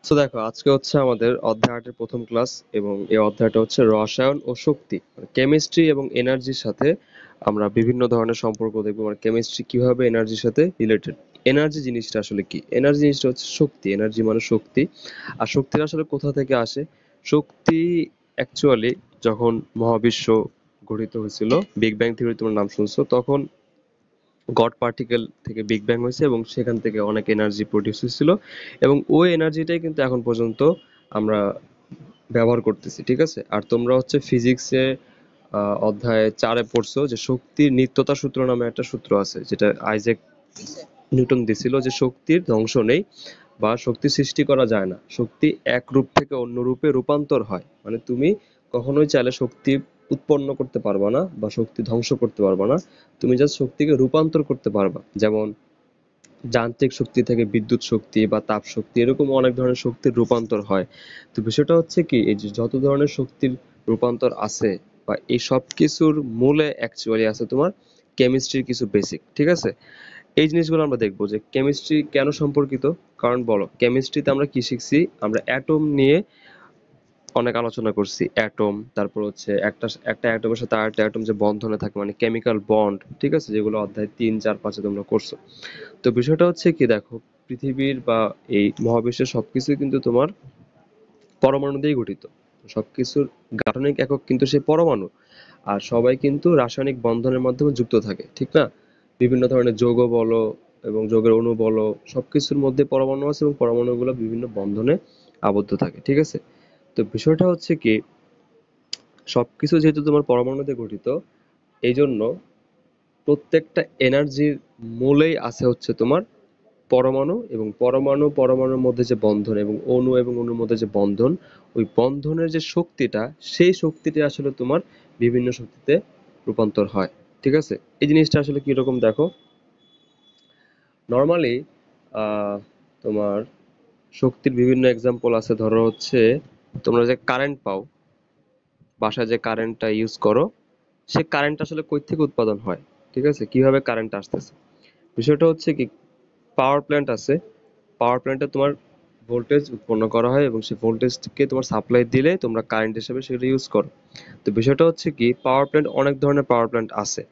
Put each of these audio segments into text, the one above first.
তো দেখো আজকে হচ্ছে আমাদের অধ্যায় 8 এর প্রথম ক্লাস এবং এই অধ্যায়টা হচ্ছে রসায়ন ও শক্তি কেমিস্ট্রি এবং এনার্জির সাথে আমরা বিভিন্ন ধরনের সম্পর্ক দেখবো মানে কেমিস্ট্রি কিভাবে এনার্জির সাথে রিলেটেড। এনার্জি জিনিসটা আসলে কি? এনার্জি জিনিসটা হচ্ছে শক্তি। এনার্জি মানে শক্তি। আর শক্তির আসলে কোথা থেকে আসে? শক্তি অ্যাকচুয়ালি যখন মহাবিশ্ব গঠিত হয়েছিল, বিগ ব্যাং থিওরি তোমার নাম শুনছো, তখন গড পার্টিকেল থেকে বিগ ব্যাং হয়েছে এবং সেখান থেকে অনেক এনার্জি প্রডিউস হয়েছিল এবং ওই এনার্জিটাই কিন্তু এখন পর্যন্ত আমরা ব্যবহার করতেছি, ঠিক আছে? আর তোমরা হচ্ছে ফিজিক্সে অধ্যায় 4-এ পড়ছো যে শক্তির নিত্যতা সূত্র নামে একটা সূত্র আছে, যেটা আইজ্যাক নিউটন দিছিল, যে শক্তির ধ্বংস নেই বা শক্তি সৃষ্টি করা যায় না, শক্তি এক রূপ থেকে অন্য রূপে রূপান্তর হয়। মানে তুমি কখনোই চাইলে শক্তি উৎপন্ন করতে পারবা না বা শক্তি ধ্বংস করতে পারবা না, তুমি জাস্ট শক্তিকে রূপান্তর করতে পারবা। যেমন যান্ত্রিক শক্তি থেকে বিদ্যুৎ শক্তি বা তাপ শক্তি, এরকম অনেক ধরনের শক্তির রূপান্তর হয়। তো বিষয়টা হচ্ছে কি, এই যে যত ধরনের শক্তির রূপান্তর আছে বা এই সব কিছুর মূলে অ্যাকচুয়ালি আছে তোমার কেমিস্ট্রির কিছু বেসিক, ঠিক আছে? এই জিনিসগুলো আমরা দেখবো যে কেমিস্ট্রি কেন সম্পর্কিত। কারণ বলো, কেমিস্ট্রিতে আমরা কি শিখছি? আমরা অ্যাটম নিয়ে অনেক আলোচনা করছি। অ্যাটম, তারপর হচ্ছে একটা একটা অ্যাটমের সাথে আরেকটা অ্যাটম যে বন্ধনে থাকে মানে কেমিক্যাল বন্ড, ঠিক আছে, যেগুলো অধ্যায় 3, 4, 5-এ তোমরা করছো। তো বিষয়টা হচ্ছে কি, দেখো পৃথিবীর বা এই মহাবিশ্বের সবকিছু কিন্তু তোমার পরমাণু দিয়েই গঠিত। সবকিছুর গাঠনিক একক কিন্তু সেই পরমাণু। আর সবাই কিন্তু রাসায়নিক বন্ধনের মাধ্যমে যুক্ত থাকে, ঠিক না? বিভিন্ন ধরনের যৌগ বলো এবং যৌগের অণু বলো, সবকিছুর মধ্যে পরমাণু আছে এবং পরমাণুগুলো বিভিন্ন বন্ধনে আবদ্ধ থাকে, ঠিক আছে? তো বিষয়টা হচ্ছে কি, সবকিছু যেহেতু তোমার পরমাণু দিয়ে গঠিত, এই জন্য প্রত্যেকটা এনার্জির মূলেই আছে হচ্ছে তোমার পরমাণু, এবং পরমাণু পরমাণুর মধ্যে যে বন্ধন এবং অণুর মধ্যে যে বন্ধন, ওই বন্ধনের যে শক্তিটা, সেই শক্তিটা আসলে তোমার বিভিন্ন শক্তিতে রূপান্তর হয়, ঠিক আছে? এই জিনিসটা আসলে কিরকম দেখো, নর্মালি তোমার শক্তির বিভিন্ন এক্সাম্পল আছে। ধরো হচ্ছে তোমরা যে কারেন্ট পাও, বাসায় যে কারেন্টটা ইউজ করো, সে কারেন্ট আসলে কই থেকে উৎপাদন হয়, ঠিক আছে? কিভাবে কারেন্ট আসতেছে? বিষয়টা হচ্ছে কি, পাওয়ার প্ল্যান্ট আছে, পাওয়ার প্ল্যান্টে তোমার ভোল্টেজ উৎপন্ন করা হয় এবং সেই ভোল্টেজকে তোমার সাপ্লাই দিলে তোমরা কারেন্ট হিসেবে সেটা ইউজ করো। তো বিষয়টা হচ্ছে কি, পাওয়ার প্ল্যান্ট অনেক ধরনের পাওয়ার প্ল্যান্ট আছে।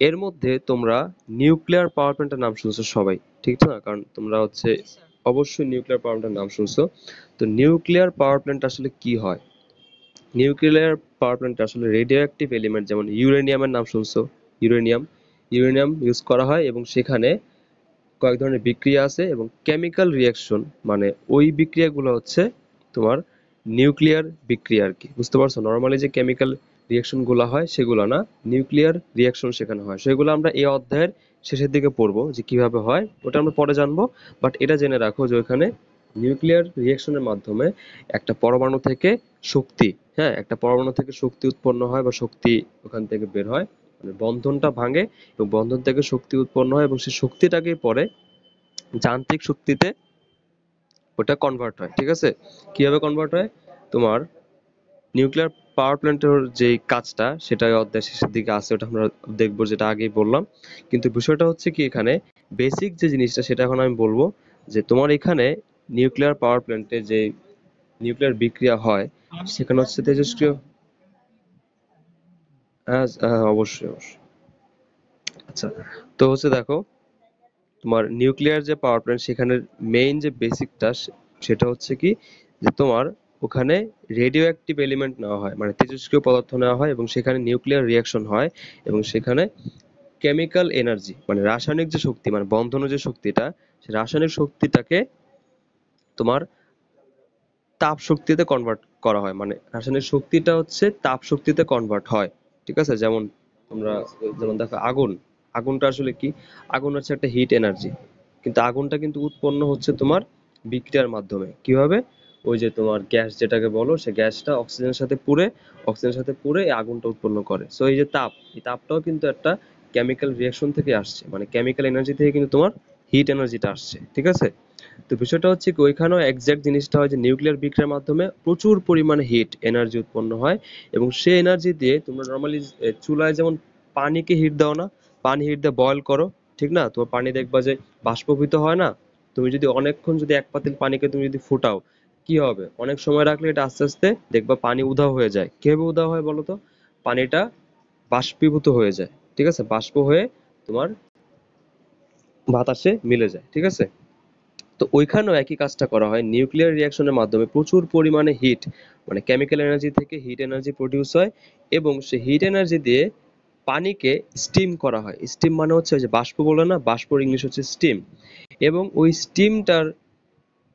এর মধ্যে তোমরা নিউক্লিয়ার পাওয়ার প্ল্যান্টের নাম শুনছো সবাই, ঠিক না? কারণ তোমরা হচ্ছে অবশ্যই নিউক্লিয়ার পাওয়ার প্ল্যান্টের নাম শুনছো। তো নিউক্লিয়ার পাওয়ার প্ল্যান্ট আসলে কি হয়? নিউক্লিয়ার পাওয়ার প্ল্যান্ট আসলে রেডিও অ্যাক্টিভ এলিমেন্ট, যেমন ইউরেনিয়ামের নাম শুনছো। ইউরেনিয়াম ইউরেনিয়াম ইউজ করা হয় এবং সেখানে কয়েক ধরনের বিক্রিয়া আছে এবং কেমিক্যাল রিয়াকশন, মানে ওই বিক্রিয়াগুলো হচ্ছে তোমার নিউক্লিয়ার বিক্রিয়া আর কি, বুঝতে পারছো? নর্মালি যে কেমিক্যাল রিয়াকশন গুলো হয় সেগুলো না, নিউক্লিয়ার রিয়াকশন সেখানে হয়। সেগুলো আমরা এই অধ্যায়ের শেষের দিকে পড়বো যে কিভাবে হয়, ওটা আমরা পরে জানবো। বাট এটা জেনে রাখো যে ওখানে নিউক্লিয়ার রিয়াকশনের মাধ্যমে একটা পরমাণু থেকে শক্তি, হ্যাঁ, একটা পরমাণু থেকে শক্তি উৎপন্ন হয় বা শক্তি ওখান থেকে বের হয়, মানে বন্ধনটা ভাঙে এবং বন্ধন থেকে শক্তি উৎপন্ন হয় এবং সেই শক্তিটাকেই পরে যান্ত্রিক শক্তিতে ওটা কনভার্ট হয়, ঠিক আছে? কিভাবে কনভার্ট হয়? তোমার নিউক্লিয়ার পাওয়ার প্ল্যান্টের যে কাজটা, সেটা ওই অধ্যায় শেষের দিকে আছে, ওটা আমরা দেখবো, যেটা আগেই বললাম। কিন্তু বিষয়টা হচ্ছে কি, এখানে বেসিক যে জিনিসটা সেটা এখন আমি বলবো, যে তোমার এখানে নিউক্লিয়ার পাওয়ার প্ল্যান্টে যে নিউক্লিয়ার বিক্রিয়া হয় সেখানে হচ্ছে তেজস্ক্রিয়। হ্যাঁ, হ্যাঁ, অবশ্যই অবশ্যই। আচ্ছা, তো হচ্ছে দেখো, তোমার নিউক্লিয়ার যে পাওয়ার প্ল্যান্ট সেখানের মেইন যে বেসিকটা, সেটা হচ্ছে কি, যে তোমার ওখানে রেডিও অ্যাক্টিভ এলিমেন্ট নেওয়া হয়, মানে তেজস্ক্রিয় পদার্থ নেওয়া হয় এবং সেখানে নিউক্লিয়ার রিয়াকশন হয় এবং সেখানে কেমিক্যাল এনার্জি, মানে রাসায়নিক যে শক্তি, মানে বন্ধনের যে শক্তিটা, সেই রাসায়নিক শক্তিটাকে তোমার তাপ শক্তিতে কনভার্ট করা হয়, মানে রাসায়নিক শক্তিটা হচ্ছে তাপ শক্তিতে কনভার্ট হয়, ঠিক আছে? যেমন তোমরা, যেমন দেখো আগুন, আগুনটা আসলে কি? আগুন হচ্ছে একটা হিট এনার্জি, কিন্তু আগুনটা কিন্তু উৎপন্ন হচ্ছে তোমার বিক্রিয়ার মাধ্যমে। কিভাবে? ওই যে তোমার গ্যাস যেটাকে বলো, সে গ্যাসটা অক্সিজেনের সাথে পুড়ে এই আগুনটা উৎপন্ন করে। সো এই যে তাপ, এই তাপটাও কিন্তু একটা কেমিক্যাল রিয়াকশন থেকে আসছে, মানে কেমিক্যাল এনার্জি থেকে কিন্তু তোমার হিট এনার্জিটা আসছে, ঠিক আছে? তো বিষয়টা হচ্ছে কি, ওইখানেও এক্সাক্ট জিনিসটা হয় যে নিউক্লিয়ার বিক্রিয়ার মাধ্যমে প্রচুর পরিমাণে হিট এনার্জি উৎপন্ন হয় এবং সেই এনার্জি দিয়ে তোমরা নর্মালি চুলায় যেমন পানিকে হিট দাও না, পানি হিট দিয়ে বয়ল করো, ঠিক না? তোমার পানি দেখবা যে বাষ্পীভূত হয় না? তুমি যদি অনেকক্ষণ যদি এক পাতিল পানিকে তুমি যদি ফুটাও, কি হবে, অনেক সময় রাখলে এটা আস্তে আস্তে দেখবা পানি উধাও হয়ে যায়। কিভাবে উধাও হয় বলো তো? পানিটা বাষ্পীভূত হয়ে যায়, ঠিক আছে, বাষ্প হয়ে তোমার বাতাসে মিলে যায়, ঠিক আছে। তো ওইখানেও একই কাজটা করা হয়, নিউক্লিয়ার রিঅ্যাকশনের মাধ্যমে প্রচুর পরিমাণে হিট, মানে কেমিক্যাল এনার্জি থেকে হিট এনার্জি প্রডিউস হয়, এবং সেই হিট এনার্জি দিয়ে পানিকে স্টিম করা হয়। স্টিম মানে হচ্ছে ওই যে বাষ্প বলে না, বাষ্পর ইংলিশ হচ্ছে স্টিম। এবং ওই স্টিমটার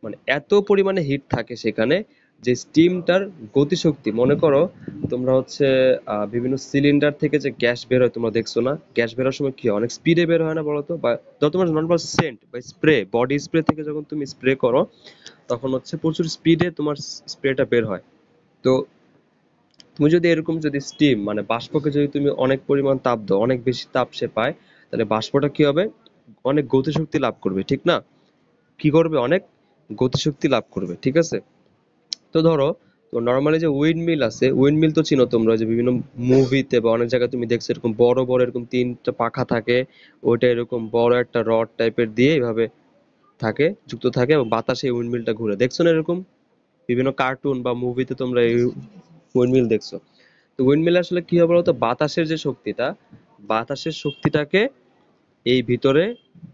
মানে এত পরিমাণে হিট থাকে সেখানে, যে স্টিমটার গতিশক্তি, মনে করো তোমরা হচ্ছে বিভিন্ন সিলিন্ডার থেকে যে গ্যাস বের হয় তোমরা দেখছো না, গ্যাস বেরোর সময় কি হয়, অনেক স্পিডে বের হয় না বলতো? বা যত তোমার নর্মাল সেন্ট বা স্প্রে, বডি স্প্রে থেকে যখন তুমি স্প্রে করো তখন হচ্ছে প্রচুর স্পিডে তোমার স্প্রেটা বের হয়। তো তুমি যদি এরকম যদি স্টিম মানে বাষ্পকে যদি তুমি অনেক পরিমাণ তাপ দাও, অনেক বেশি তাপ সে পায়, তাহলে বাষ্পটা কি হবে, অনেক গতিশক্তি লাভ করবে, ঠিক না? কি করবে, অনেক গতিশক্তি লাভ করবে, ঠিক আছে। তো ধরো, তো নর্মালি যে উইন্ড মিল আছে, উইন্ড মিল তো চিনো তোমরা, যে বিভিন্ন মুভিতে বা অনেক জায়গায় তুমি দেখছো এরকম বড় বড় এরকম তিনটা পাখা থাকে, ওইটা এরকম বড় একটা রড টাইপের দিয়ে এইভাবে থাকে, যুক্ত থাকে, এবং বাতাসে উইন্ড মিলটা ঘুরে, দেখছো না এরকম বিভিন্ন কার্টুন বা মুভিতে তোমরা এই উইন্ড মিল দেখছো। তো উইন্ড মিল আসলে কি হবে বলতো, বাতাসের যে শক্তিটা, বাতাসের শক্তিটাকে এই ভিতরে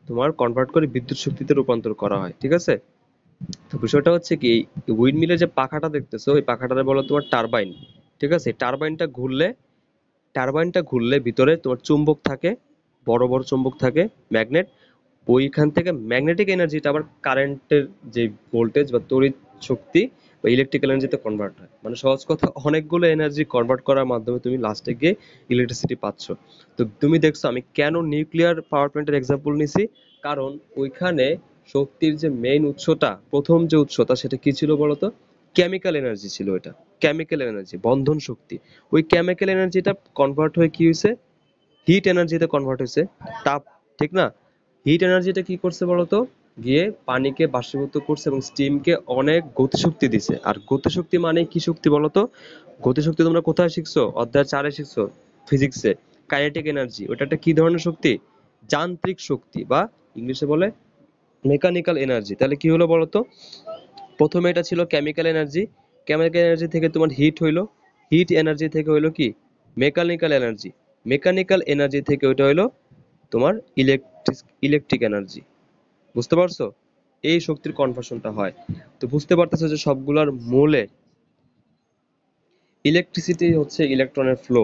তোমার কনভার্ট করে বিদ্যুৎ শক্তিতে রূপান্তর করা হয়, ঠিক আছে। তো বিষয়টা হচ্ছে কি, উইন্ড মিলের যে পাখাটা দেখতেছো, ওই পাখাটারে বলো তোমার টারবাইন, ঠিক আছে। টারবাইনটা ঘুরলে ভিতরে তোমার চুম্বক থাকে, বড় বড় চুম্বক থাকে, ম্যাগনেট। ওইখান থেকে ম্যাগনেটিক এনার্জিটা আবার কারেন্টের যে ভোল্টেজ বা তড়িৎ শক্তি বা ইলেকট্রিক্যাল এনার্জিতে কনভার্ট হয়। মানে সহজ কথা, অনেকগুলো এনার্জি কনভার্ট করার মাধ্যমে তুমি লাস্টে গিয়ে ইলেকট্রিসিটি পাচ্ছ। তো তুমি দেখছো আমি কেন নিউক্লিয়ার পাওয়ার প্ল্যান্টের এক্সাম্পল নিছি, কারণ ওইখানে শক্তির যে মেইন উৎসটা, প্রথম যে উৎসটা, সেটা কি ছিল বলতো? কেমিক্যাল এনার্জি ছিল। এটা কেমিক্যাল এনার্জি, বন্ধন শক্তি। ওই কেমিক্যাল এনার্জিটা কনভার্ট হয়ে কি হয়েছে, হিট এনার্জিতে কনভার্ট হয়েছে, তাপ, ঠিক না? হিট এনার্জিটা কি করছে বলতো, গিয়ে পানিকে বাষ্পীভূত করছে এবং স্টিমকে অনেক গতিশক্তি দিছে। আর গতিশক্তি মানে কি শক্তি বলতো? গতিশক্তি তোমরা কোথায় শিখছো, অধ্যায় 4-এ শিখছো, ফিজিক্সে। কাইনেটিক এনার্জি, ওটা একটা কি ধরনের শক্তি? যান্ত্রিক শক্তি, বা ইংলিশে বলে মেকানিক্যাল এনার্জি। তাহলে কি হলো বলতো, প্রথমে এটা ছিল কেমিক্যাল এনার্জি, কেমিক্যাল এনার্জি থেকে তোমার হিট হইলো, হিট এনার্জি থেকে হইলো কি মেকানিক্যাল এনার্জি, মেকানিক্যাল এনার্জি থেকে ওইটা হইলো তোমার ইলেকট্রিক এনার্জি। বুঝতে পারছো? এই শক্তির কনভার্সনটা হয়। তো বুঝতে পারতেছো যে সবগুলোর মূলে ইলেকট্রিসিটি হচ্ছে ইলেকট্রনের ফ্লো।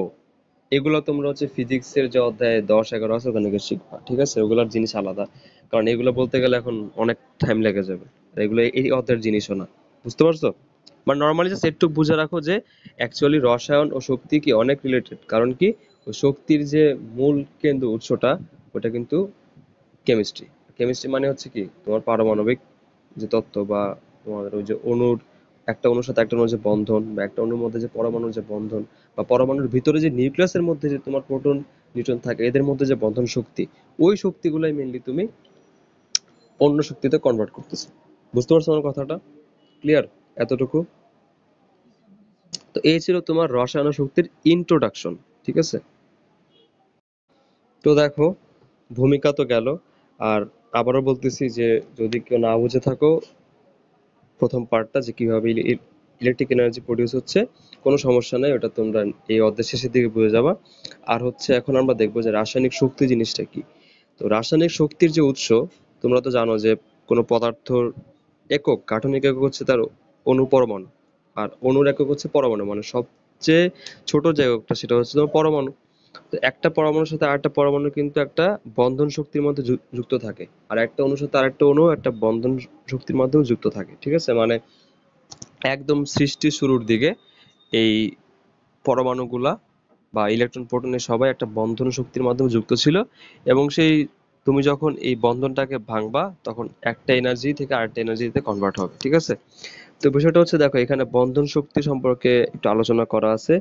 এগুলো তোমরা হচ্ছে ফিজিক্সের যে অধ্যায় 10-11 আছে ওখানে গিয়ে শিখবা, ঠিক আছে। ওগুলোর জিনিস আলাদা, কারণ এগুলো বলতে গেলে এখন অনেক টাইম লেগে যাবে। আর এগুলো এই অধ্যায়ের জিনিসও না। বুঝতে পারছো? মানে নর্মালি জাস্ট একটু বুঝে রাখো যে অ্যাকচুয়ালি রসায়ন ও শক্তি কি অনেক রিলেটেড। কারণ কি, ওই শক্তির যে মূল কেন্দ্র উৎসটা, ওটা কিন্তু কেমিস্ট্রি। কেমিস্ট্রি মানে হচ্ছে কি, তোমার পারমাণবিক যে তত্ত্ব, বা তোমাদের ওই যে অণুর, একটা অণুর সাথে একটা অণুর যে বন্ধন, বা একটা অণুর মধ্যে যে পরমাণুর যে বন্ধন, বা পরমাণুর ভিতরে যে নিউক্লিয়াসের মধ্যে যে তোমার প্রোটন নিউট্রন থাকে, এদের মধ্যে যে বন্ধন শক্তি, ওই শক্তিগুলাই মেইনলি তুমি অন্য শক্তিতে কনভার্ট করতেছো। বুঝতে পারছো আমার কথাটা? ক্লিয়ার এতটুকু? তো এই ছিল তোমার রসায়ন শক্তির ইন্ট্রোডাকশন, ঠিক আছে। তো দেখো, ভূমিকা তো গেল। আর আবারও বলতেছি যে যদি কেউ না বুঝে থাকো প্রথম পার্টটা, যে কিভাবে ইলেকট্রিক এনার্জি প্রডিউস হচ্ছে, কোনো সমস্যা নেই, ওটা তোমরা এই অধ্যায়ের শেষের দিকে বুঝে যাবা। আর হচ্ছে এখন আমরা দেখবো যে রাসায়নিক শক্তি জিনিসটা কি। তো রাসায়নিক শক্তির যে উৎস, তোমরা তো জানো যে কোনো পদার্থর একক, গাঠনিক একক হচ্ছে তার অণু, পরমাণু। আর অণুর একক হচ্ছে পরমাণু, মানে সবচেয়ে ছোট যে এককটা সেটা হচ্ছে তোমার পরমাণু। তো একটা পরমাণুর সাথে আরেকটা পরমাণু কিন্তু একটা বন্ধন শক্তির মধ্যে যুক্ত থাকে, আর একটা অণুর সাথে আরেকটা অণু একটা বন্ধন শক্তির মাধ্যমে যুক্ত থাকে, ঠিক আছে। মানে একদম সৃষ্টির শুরুর দিকে এই পরমাণুগুলা বা ইলেকট্রন প্রোটনের সবাই একটা বন্ধন শক্তির মাধ্যমে যুক্ত ছিল। এবং সেই তুমি যখন এই বন্ধনটাকে ভাঙবা, তখন একটা এনার্জি থেকে আরেকটা এনার্জিতে কনভার্ট হবে, ঠিক আছে। তো বিষয়টা হচ্ছে, দেখো এখানে বন্ধন শক্তি সম্পর্কে একটু আলোচনা করা আছে,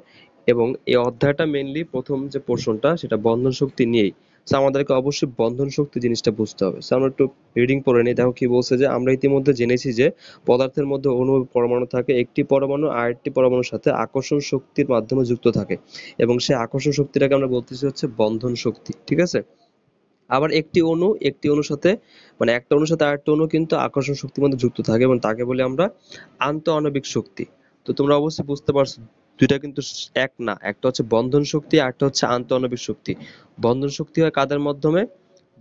এবং এই অধ্যায়টা মেইনলি প্রথম যে পোর্শনটা সেটা বন্ধন শক্তি নিয়েই। তো আমাদেরকে অবশ্যই বন্ধন শক্তি জিনিসটা বুঝতে হবে। তো আমরা একটু রিডিং পড়ে নিই। দেখো কি বলছে, যে আমরা ইতিমধ্যে জেনেছি যে পদার্থের মধ্যে অণু ও পরমাণু থাকে, একটি পরমাণু আরেকটি পরমাণুর সাথে আকর্ষণ শক্তির মাধ্যমে যুক্ত থাকে, এবং সেই আকর্ষণ শক্তিটাকে আমরা বলতেছি হচ্ছে বন্ধন শক্তি, ঠিক আছে। আবার একটি অণুর সাথে মানে একটা অণুর সাথে আরেকটা অণু কিন্তু আকর্ষণ শক্তির মধ্যে যুক্ত থাকে এবং তাকে বলি আমরা আন্তঃআণবিক শক্তি। তো তোমরা অবশ্যই বুঝতে পারছো দুইটা কিন্তু এক না, একটা হচ্ছে বন্ধন শক্তি আর একটা হচ্ছে আন্তঃআণবিক শক্তি। বন্ধন শক্তি হয় কাদের মাধ্যমে?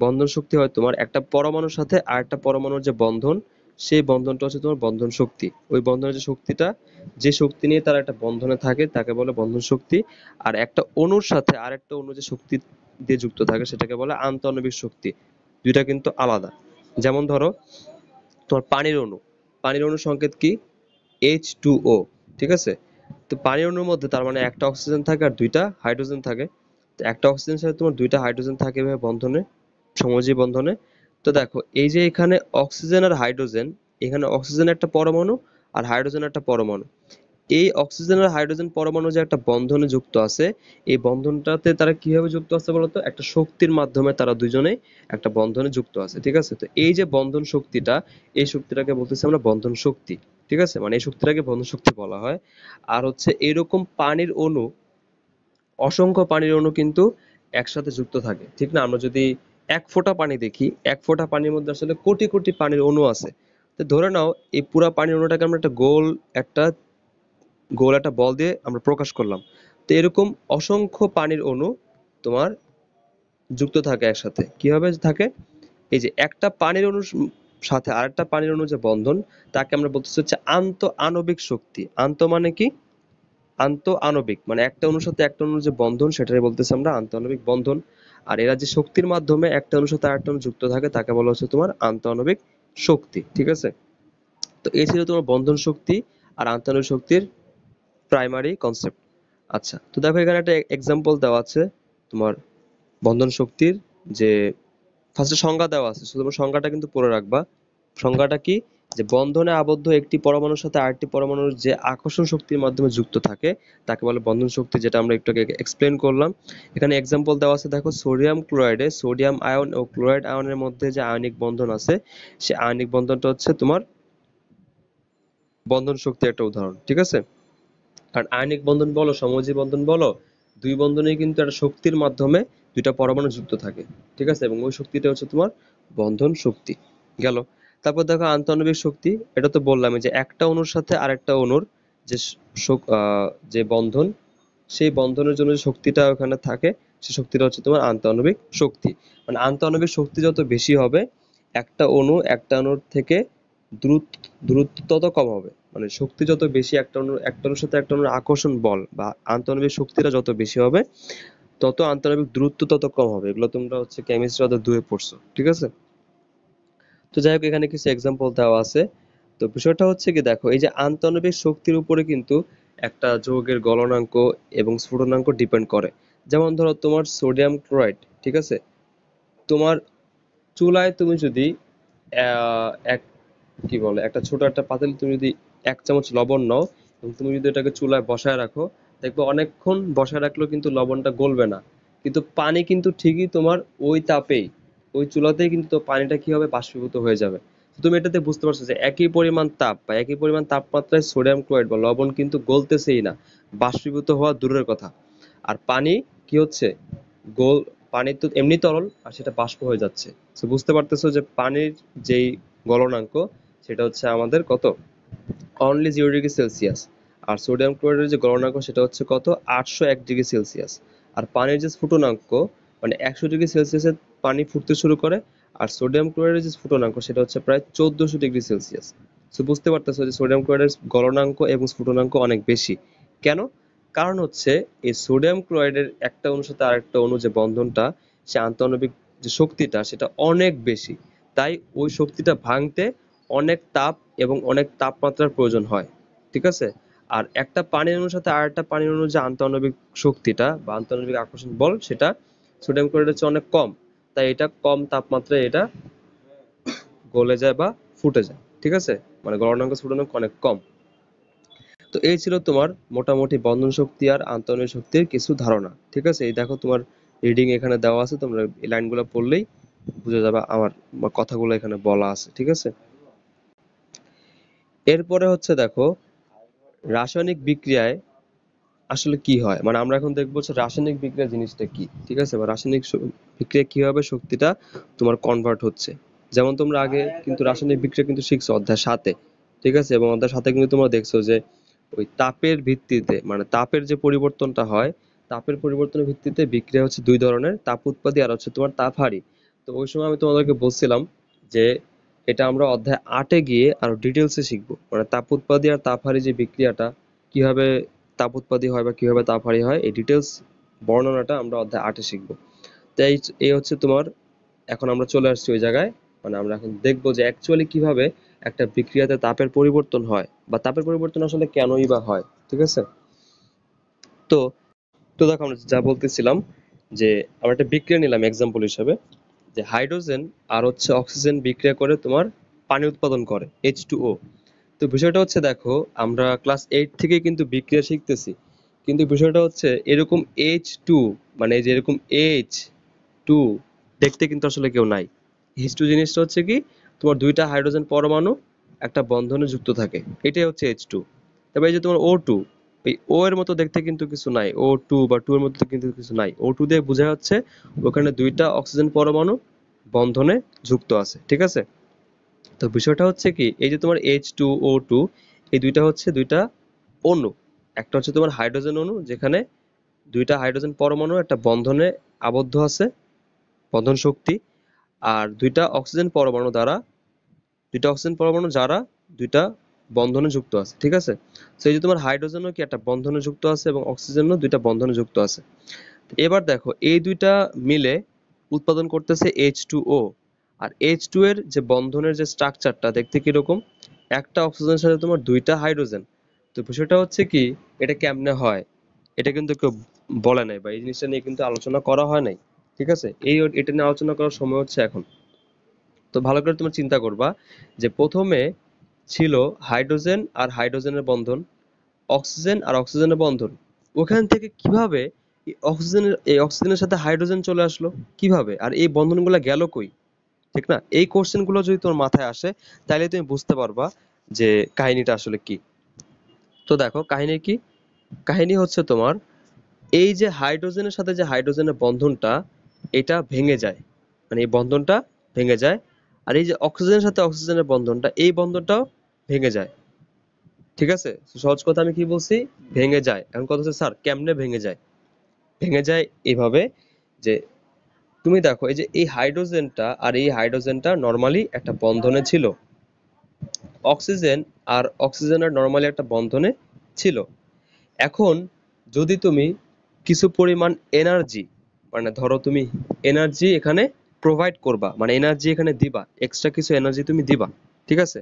বন্ধন শক্তি হয় তোমার একটা পরমাণুর সাথে আরেকটা পরমাণুর যে বন্ধন, সেই বন্ধনটা হচ্ছে তোমার বন্ধন শক্তি। ওই বন্ধনের যে শক্তিটা, যে শক্তি নিয়ে তারা একটা বন্ধনে থাকে তাকে বলে বন্ধন শক্তি। আর একটা অণুর সাথে আরেকটা অণু যে শক্তি দিয়ে যুক্ত থাকে সেটাকে বলে আন্তঃআণবিক শক্তি। দুইটা কিন্তু আলাদা। যেমন ধরো তোমার পানির অণুর সংকেত কি? H2O, ঠিক আছে? তো পানির অণুর মধ্যে তার মানে একটা অক্সিজেন থাকে আর দুইটা হাইড্রোজেন থাকে। তো একটা অক্সিজেনের সাথে তোমার দুইটা হাইড্রোজেন থাকে এভাবে বন্ধনে, সমযোজী বন্ধনে। তো দেখো এই যে এখানে অক্সিজেন আর হাইড্রোজেন, এখানে অক্সিজেন একটা পরমাণু আর হাইড্রোজেন একটা পরমাণু। এই অক্সিজেন আর হাইড্রোজেন পরমাণু যে একটা বন্ধনে যুক্ত আছে, এই বন্ধনটাতে তারা কিভাবে যুক্ত আছে বলতো? একটা শক্তির মাধ্যমে তারা দুজনেই একটা বন্ধনে যুক্ত আছে, ঠিক আছে? তো এই যে বন্ধন শক্তিটা, এই শক্তিটাকে বলতেছি আমরা বন্ধন শক্তি, ঠিক আছে? মানে এই শক্তিটাকে বন্ধন শক্তি বলা হয়। আর হচ্ছে এরকম পানির অণু, অসংখ্য পানির অণু কিন্তু একসাথে যুক্ত থাকে, ঠিক না? আমরা যদি এক ফোঁটা পানি দেখি, এক ফোঁটা পানির মধ্যে আসলে কোটি কোটি পানির অণু আছে। তো ধরে নাও এই পুরা পানির অণুটাকে আমরা একটা গোল একটা বল দিয়ে আমরা প্রকাশ করলাম। তো এরকম অসংখ্য পানির অণু তোমার যুক্ত থাকে একসাথে। কিভাবে থাকে? এই যে একটা পানির অণুর সাথে আরেকটা পানির অণু যে বন্ধন, তাকে আমরা বলতেছি হচ্ছে আন্তঃআণবিক শক্তি। মানে কি? আন্তঃআণবিক মানে একটা অণুর সাথে একটা অণুর যে বন্ধন, সেটাই বলতেছি আমরা আন্তঃআণবিক বন্ধন। আর এরা যে শক্তির মাধ্যমে একটা অণুর সাথে আরেকটা অণু যুক্ত থাকে তাকে বলা হচ্ছে তোমার আন্তঃআণবিক শক্তি, ঠিক আছে? তো এই ছিল তোমার বন্ধন শক্তি আর আন্তঃআণবিক শক্তির প্রাইমারি কনসেপ্ট। আচ্ছা, তো দেখো এখানে একটা এক্সাম্পল দেওয়া আছে তোমার বন্ধন শক্তির, যে ফার্স্টে সংজ্ঞা দেওয়া আছে, শুধু তোমরা সংজ্ঞাটা কিন্তু পড়ে রাখবা। সংজ্ঞাটা কি? যে বন্ধনে আবদ্ধ একটি পরমাণুর সাথে আরেকটি পরমাণুর যে আকর্ষণ শক্তির মাধ্যমে যুক্ত থাকে তাকে বলে বন্ধন শক্তি, যেটা আমরা একটু আগে এক্সপ্লেন করলাম। এখানে এক্সাম্পল দেওয়া আছে, দেখো সোডিয়াম ক্লোরাইডে সোডিয়াম আয়ন ও ক্লোরাইড আয়নের মধ্যে যে আয়নিক বন্ধন আছে, সে আয়নিক বন্ধনটা হচ্ছে তোমার বন্ধন শক্তির একটা উদাহরণ, ঠিক আছে? কারণ আয়নিক বন্ধন বলো সমযোজী বন্ধন বলো, দুই বন্ধনেই কিন্তু একটা শক্তির মাধ্যমে দুইটা পরমাণু যুক্ত থাকে, ঠিক আছে? এবং ওই শক্তিটা হচ্ছে তোমার বন্ধন শক্তি। গেল। তারপর দেখো আন্তঃআণবিক শক্তি, এটা তো বললাম যে একটা অণুর সাথে আরেকটা অণুর যে যে বন্ধন, সেই বন্ধনের জন্য যে শক্তিটা ওখানে থাকে, সেই শক্তিটা হচ্ছে তোমার আন্তঃআণবিক শক্তি। মানে আন্তঃআণবিক শক্তি যত বেশি হবে, একটা অণু একটা অণুর থেকে দূরত্ব দূরত্ব তত কম হবে। মানে শক্তি যত বেশি একটা অণুর সাথে একটা অণুর আকর্ষণ বল বা আন্তঃআণবিক শক্তিটা যত বেশি হবে, তত আন্তঃআণবিক দূরত্ব তত কম হবে। এগুলো তোমরা হচ্ছে কেমিস্ট্রি অধ্যায় 2 এ পড়ছো, ঠিক আছে? তো যাই হোক, এখানে কিছু এক্সাম্পল দেওয়া আছে। তো বিষয়টা হচ্ছে কি, দেখো এই যে আন্তঃআণবিক শক্তির উপরে কিন্তু একটা যৌগের গলনাঙ্ক এবং স্ফুটনাঙ্ক ডিপেন্ড করে। যেমন ধরো তোমার সোডিয়াম ক্লোরাইড, ঠিক আছে? তোমার চুলায় তুমি যদি এক কি বলে একটা ছোট একটা পাতিলে তুমি যদি 1 চামচ লবণ নাও এবং তুমি যদি এটাকে চুলায় বসায় রাখো, দেখবে অনেকক্ষণ বসায় রাখলেও কিন্তু লবণটা গলবে না। কিন্তু পানি কিন্তু ঠিকই তোমার ওই তাপেই, ওই চুলাতেই কিন্তু তো পানিটা কি হবে? বাষ্পীভূত হয়ে যাবে। তো তুমি এটাতে বুঝতে পারছো যে একই পরিমাণ তাপ বা একই পরিমাণ তাপমাত্রায় সোডিয়াম ক্লোরাইড বা লবণ কিন্তু গলতেছেই না, বাষ্পীভূত হওয়া দূরের কথা। আর পানি কি হচ্ছে? গোল পানি তো এমনি তরল আর সেটা বাষ্প হয়ে যাচ্ছে। তো বুঝতে পারতেছো যে পানির যেই গলনাঙ্ক, সেটা হচ্ছে আমাদের কত? Only 0 degree Celsius. আর সোডিয়াম ক্লোরাইডের যে গলনাঙ্ক সেটা হচ্ছে কত? 801 ডিগ্রি সেলসিয়াস। আর পানির যে স্ফুটনাঙ্ক, মানে 100 ডিগ্রি সেলসিয়াসে পানি ফুটতে শুরু করে, আর সোডিয়াম ক্লোরাইডের যে স্ফুটনাঙ্ক সেটা হচ্ছে প্রায় 1400 ডিগ্রি সেলসিয়াস। তো বুঝতে পারতেছো যে সোডিয়াম ক্লোরাইডের গলনাঙ্ক এবং স্ফুটনাঙ্ক অনেক বেশি। কেন? কারণ হচ্ছে এই সোডিয়াম ক্লোরাইডের একটা অণুর সাথে আরেকটা অণু যে বন্ধনটা, সে আন্তঃআণবিক যে শক্তিটা সেটা অনেক বেশি। তাই ওই শক্তিটা ভাঙতে অনেক তাপ এবং অনেক তাপমাত্রার প্রয়োজন হয়, ঠিক আছে? আর একটা পানির অণুর সাথে আরেকটা পানির অণুর যে আন্তঃআণবিক শক্তিটা বা আন্তঃআণবিক আকর্ষণ বল, সেটা সোডিয়াম ক্লোরাইডের চেয়ে অনেক কম। তাই এটা কম তাপমাত্রায় এটা গলে যায় বা ফুটে যায়, ঠিক আছে? মানে গলনাঙ্ক স্ফুটনাঙ্ক অনেক কম। তো এই ছিল তোমার মোটামুটি বন্ধন শক্তি আর আন্তঃআণবিক শক্তির কিছু ধারণা, ঠিক আছে? এই দেখো তোমার রিডিং এখানে দেওয়া আছে, তোমরা এই লাইনগুলো পড়লেই বুঝে যাবে আমার কথাগুলো এখানে বলা আছে, ঠিক আছে? এরপরে হচ্ছে দেখো রাসায়নিক বিক্রিয়ায় আসলে কি হয়, মানে আমরা এখন দেখবো হচ্ছে রাসায়নিক বিক্রিয়া জিনিসটা কি, ঠিক আছে, বা রাসায়নিক বিক্রিয়া কিভাবে শক্তিটা তোমার কনভার্ট হচ্ছে। যেমন তোমরা আগে কিন্তু রাসায়নিক বিক্রিয়া কিন্তু শিখছো অধ্যায় 7-এ, ঠিক আছে, এবং অধ্যায় 7-এ কিন্তু তোমরা দেখছো যে ওই তাপের ভিত্তিতে, মানে তাপের যে পরিবর্তনটা হয়, তাপের পরিবর্তনের ভিত্তিতে বিক্রিয়া হচ্ছে দুই ধরনের, তাপ উৎপাদী আর হচ্ছে তোমার তাপহারী। তো ওই সময় আমি তোমাদেরকে বলছিলাম যে এটা আমরা অধ্যায় 8-এ গিয়ে আরো ডিটেলসে শিখবো, মানে তাপ উৎপাদী আর তাপহারী যে বিক্রিয়াটা কিভাবে তাপ উৎপাদী হয় বা কিভাবে তাপহারী হয়, এই ডিটেলস বর্ণনাটা আমরা অধ্যায় 8-এ শিখবো। তাই এই হচ্ছে তোমার, এখন আমরা চলে আসছি ওই জায়গায়, মানে আমরা এখন দেখবো যে অ্যাকচুয়ালি কিভাবে একটা বিক্রিয়াতে তাপের পরিবর্তন হয়, বা তাপের পরিবর্তন আসলে কেনই বা হয়, ঠিক আছে। তো তো দেখো আমরা যা বলতেছিলাম যে আমরা একটা বিক্রিয়া নিলাম এক্সাম্পল হিসাবে, যে হাইড্রোজেন আর হচ্ছে অক্সিজেন বিক্রিয়া করে তোমার পানি উৎপাদন করে H2O। তো বিষয়টা হচ্ছে দেখো, আমরা ক্লাস 8 থেকে কিন্তু বিক্রিয়া শিখতেছি, কিন্তু বিষয়টা হচ্ছে এরকম H2, মানে এই যে এরকম H2 দেখতে কিন্তু আসলে কেউ নাই। H2 জিনিসটা হচ্ছে কি, তোমার দুইটা হাইড্রোজেন পরমাণু একটা বন্ধনে যুক্ত থাকে, এটাই হচ্ছে H2। তবে এই যে তোমার O2, এই ও এর মতো দেখতে কিন্তু কিছু নাই, O2 বা 2 এর মতো কিন্তু কিছু নাই। O2 দিয়ে বোঝা যাচ্ছে ওখানে দুইটা অক্সিজেন পরমাণু বন্ধনে যুক্ত আছে, ঠিক আছে। তো বিষয়টা হচ্ছে কি, এই যে তোমার H2O2, এই দুইটা হচ্ছে দুইটা অণু। একটা হচ্ছে তোমার হাইড্রোজেন অণু, যেখানে দুইটা হাইড্রোজেন পরমাণু একটা বন্ধনে আবদ্ধ আছে, বন্ধন শক্তি। আর দুইটা অক্সিজেন পরমাণু যারা দুইটা বন্ধনে যুক্ত আছে, ঠিক আছে। তো এই যে তোমার হাইড্রোজেনও কি একটা বন্ধনে যুক্ত আছে এবং অক্সিজেনও দুইটা বন্ধনে যুক্ত আছে। এবার দেখো এই দুইটা মিলে উৎপাদন করতেছে H2O। আর H2 এর যে বন্ধনের যে স্ট্রাকচারটা দেখতে কিরকম, একটা অক্সিজেনের সাথে তোমার দুইটা হাইড্রোজেন। তো বিষয়টা হচ্ছে কি, এটা কেমনে হয়, এটা কিন্তু কেউ বলে নাই, বা এই জিনিসটা নিয়ে কিন্তু আলোচনা করা হয় নাই, ঠিক আছে। এটা নিয়ে আলোচনা করার সময় হচ্ছে এখন। তো ভালো করে তুমি চিন্তা করবা যে প্রথমে ছিল হাইড্রোজেন আর হাইড্রোজেনের বন্ধন, অক্সিজেন আর অক্সিজেনের বন্ধন। ওখান থেকে কিভাবে এই অক্সিজেনের সাথে হাইড্রোজেন চলে আসলো, কিভাবে, আর এই বন্ধনগুলো গেল কই, ঠিক না? এই কোশ্চেন গুলো যদি তোমার মাথায় আসে, তাহলে তুমি বুঝতে পারবা যে কাহিনীটা আসলে কি। তো দেখো কাহিনী কি, কাহিনী হচ্ছে তোমার এই যে হাইড্রোজেনের সাথে যে হাইড্রোজেনের বন্ধনটা, এটা ভেঙে যায়, মানে এই বন্ধনটা ভেঙে যায়। আর এই যে অক্সিজেনের সাথে অক্সিজেনের বন্ধনটা, এই বন্ধনটাও ভেঙে যায়, ঠিক আছে। তো সহজ কথা আমি কি বলছি, ভেঙে যায়। এখন কথা হচ্ছে স্যার কেমনে ভেঙে যায়। ভেঙে যায় এইভাবে যে তুমি দেখো এই যে এই হাইড্রোজেনটা আর এই হাইড্রোজেনটা নর্মালি একটা বন্ধনে ছিল, অক্সিজেন আর অক্সিজেনের নর্মালি একটা বন্ধনে ছিল। এখন যদি তুমি কিছু পরিমাণ এনার্জি, মানে ধরো তুমি এনার্জি এখানে প্রোভাইড করবা, মানে এনার্জি এখানে দিবা, এক্সট্রা কিছু এনার্জি তুমি দিবা, ঠিক আছে।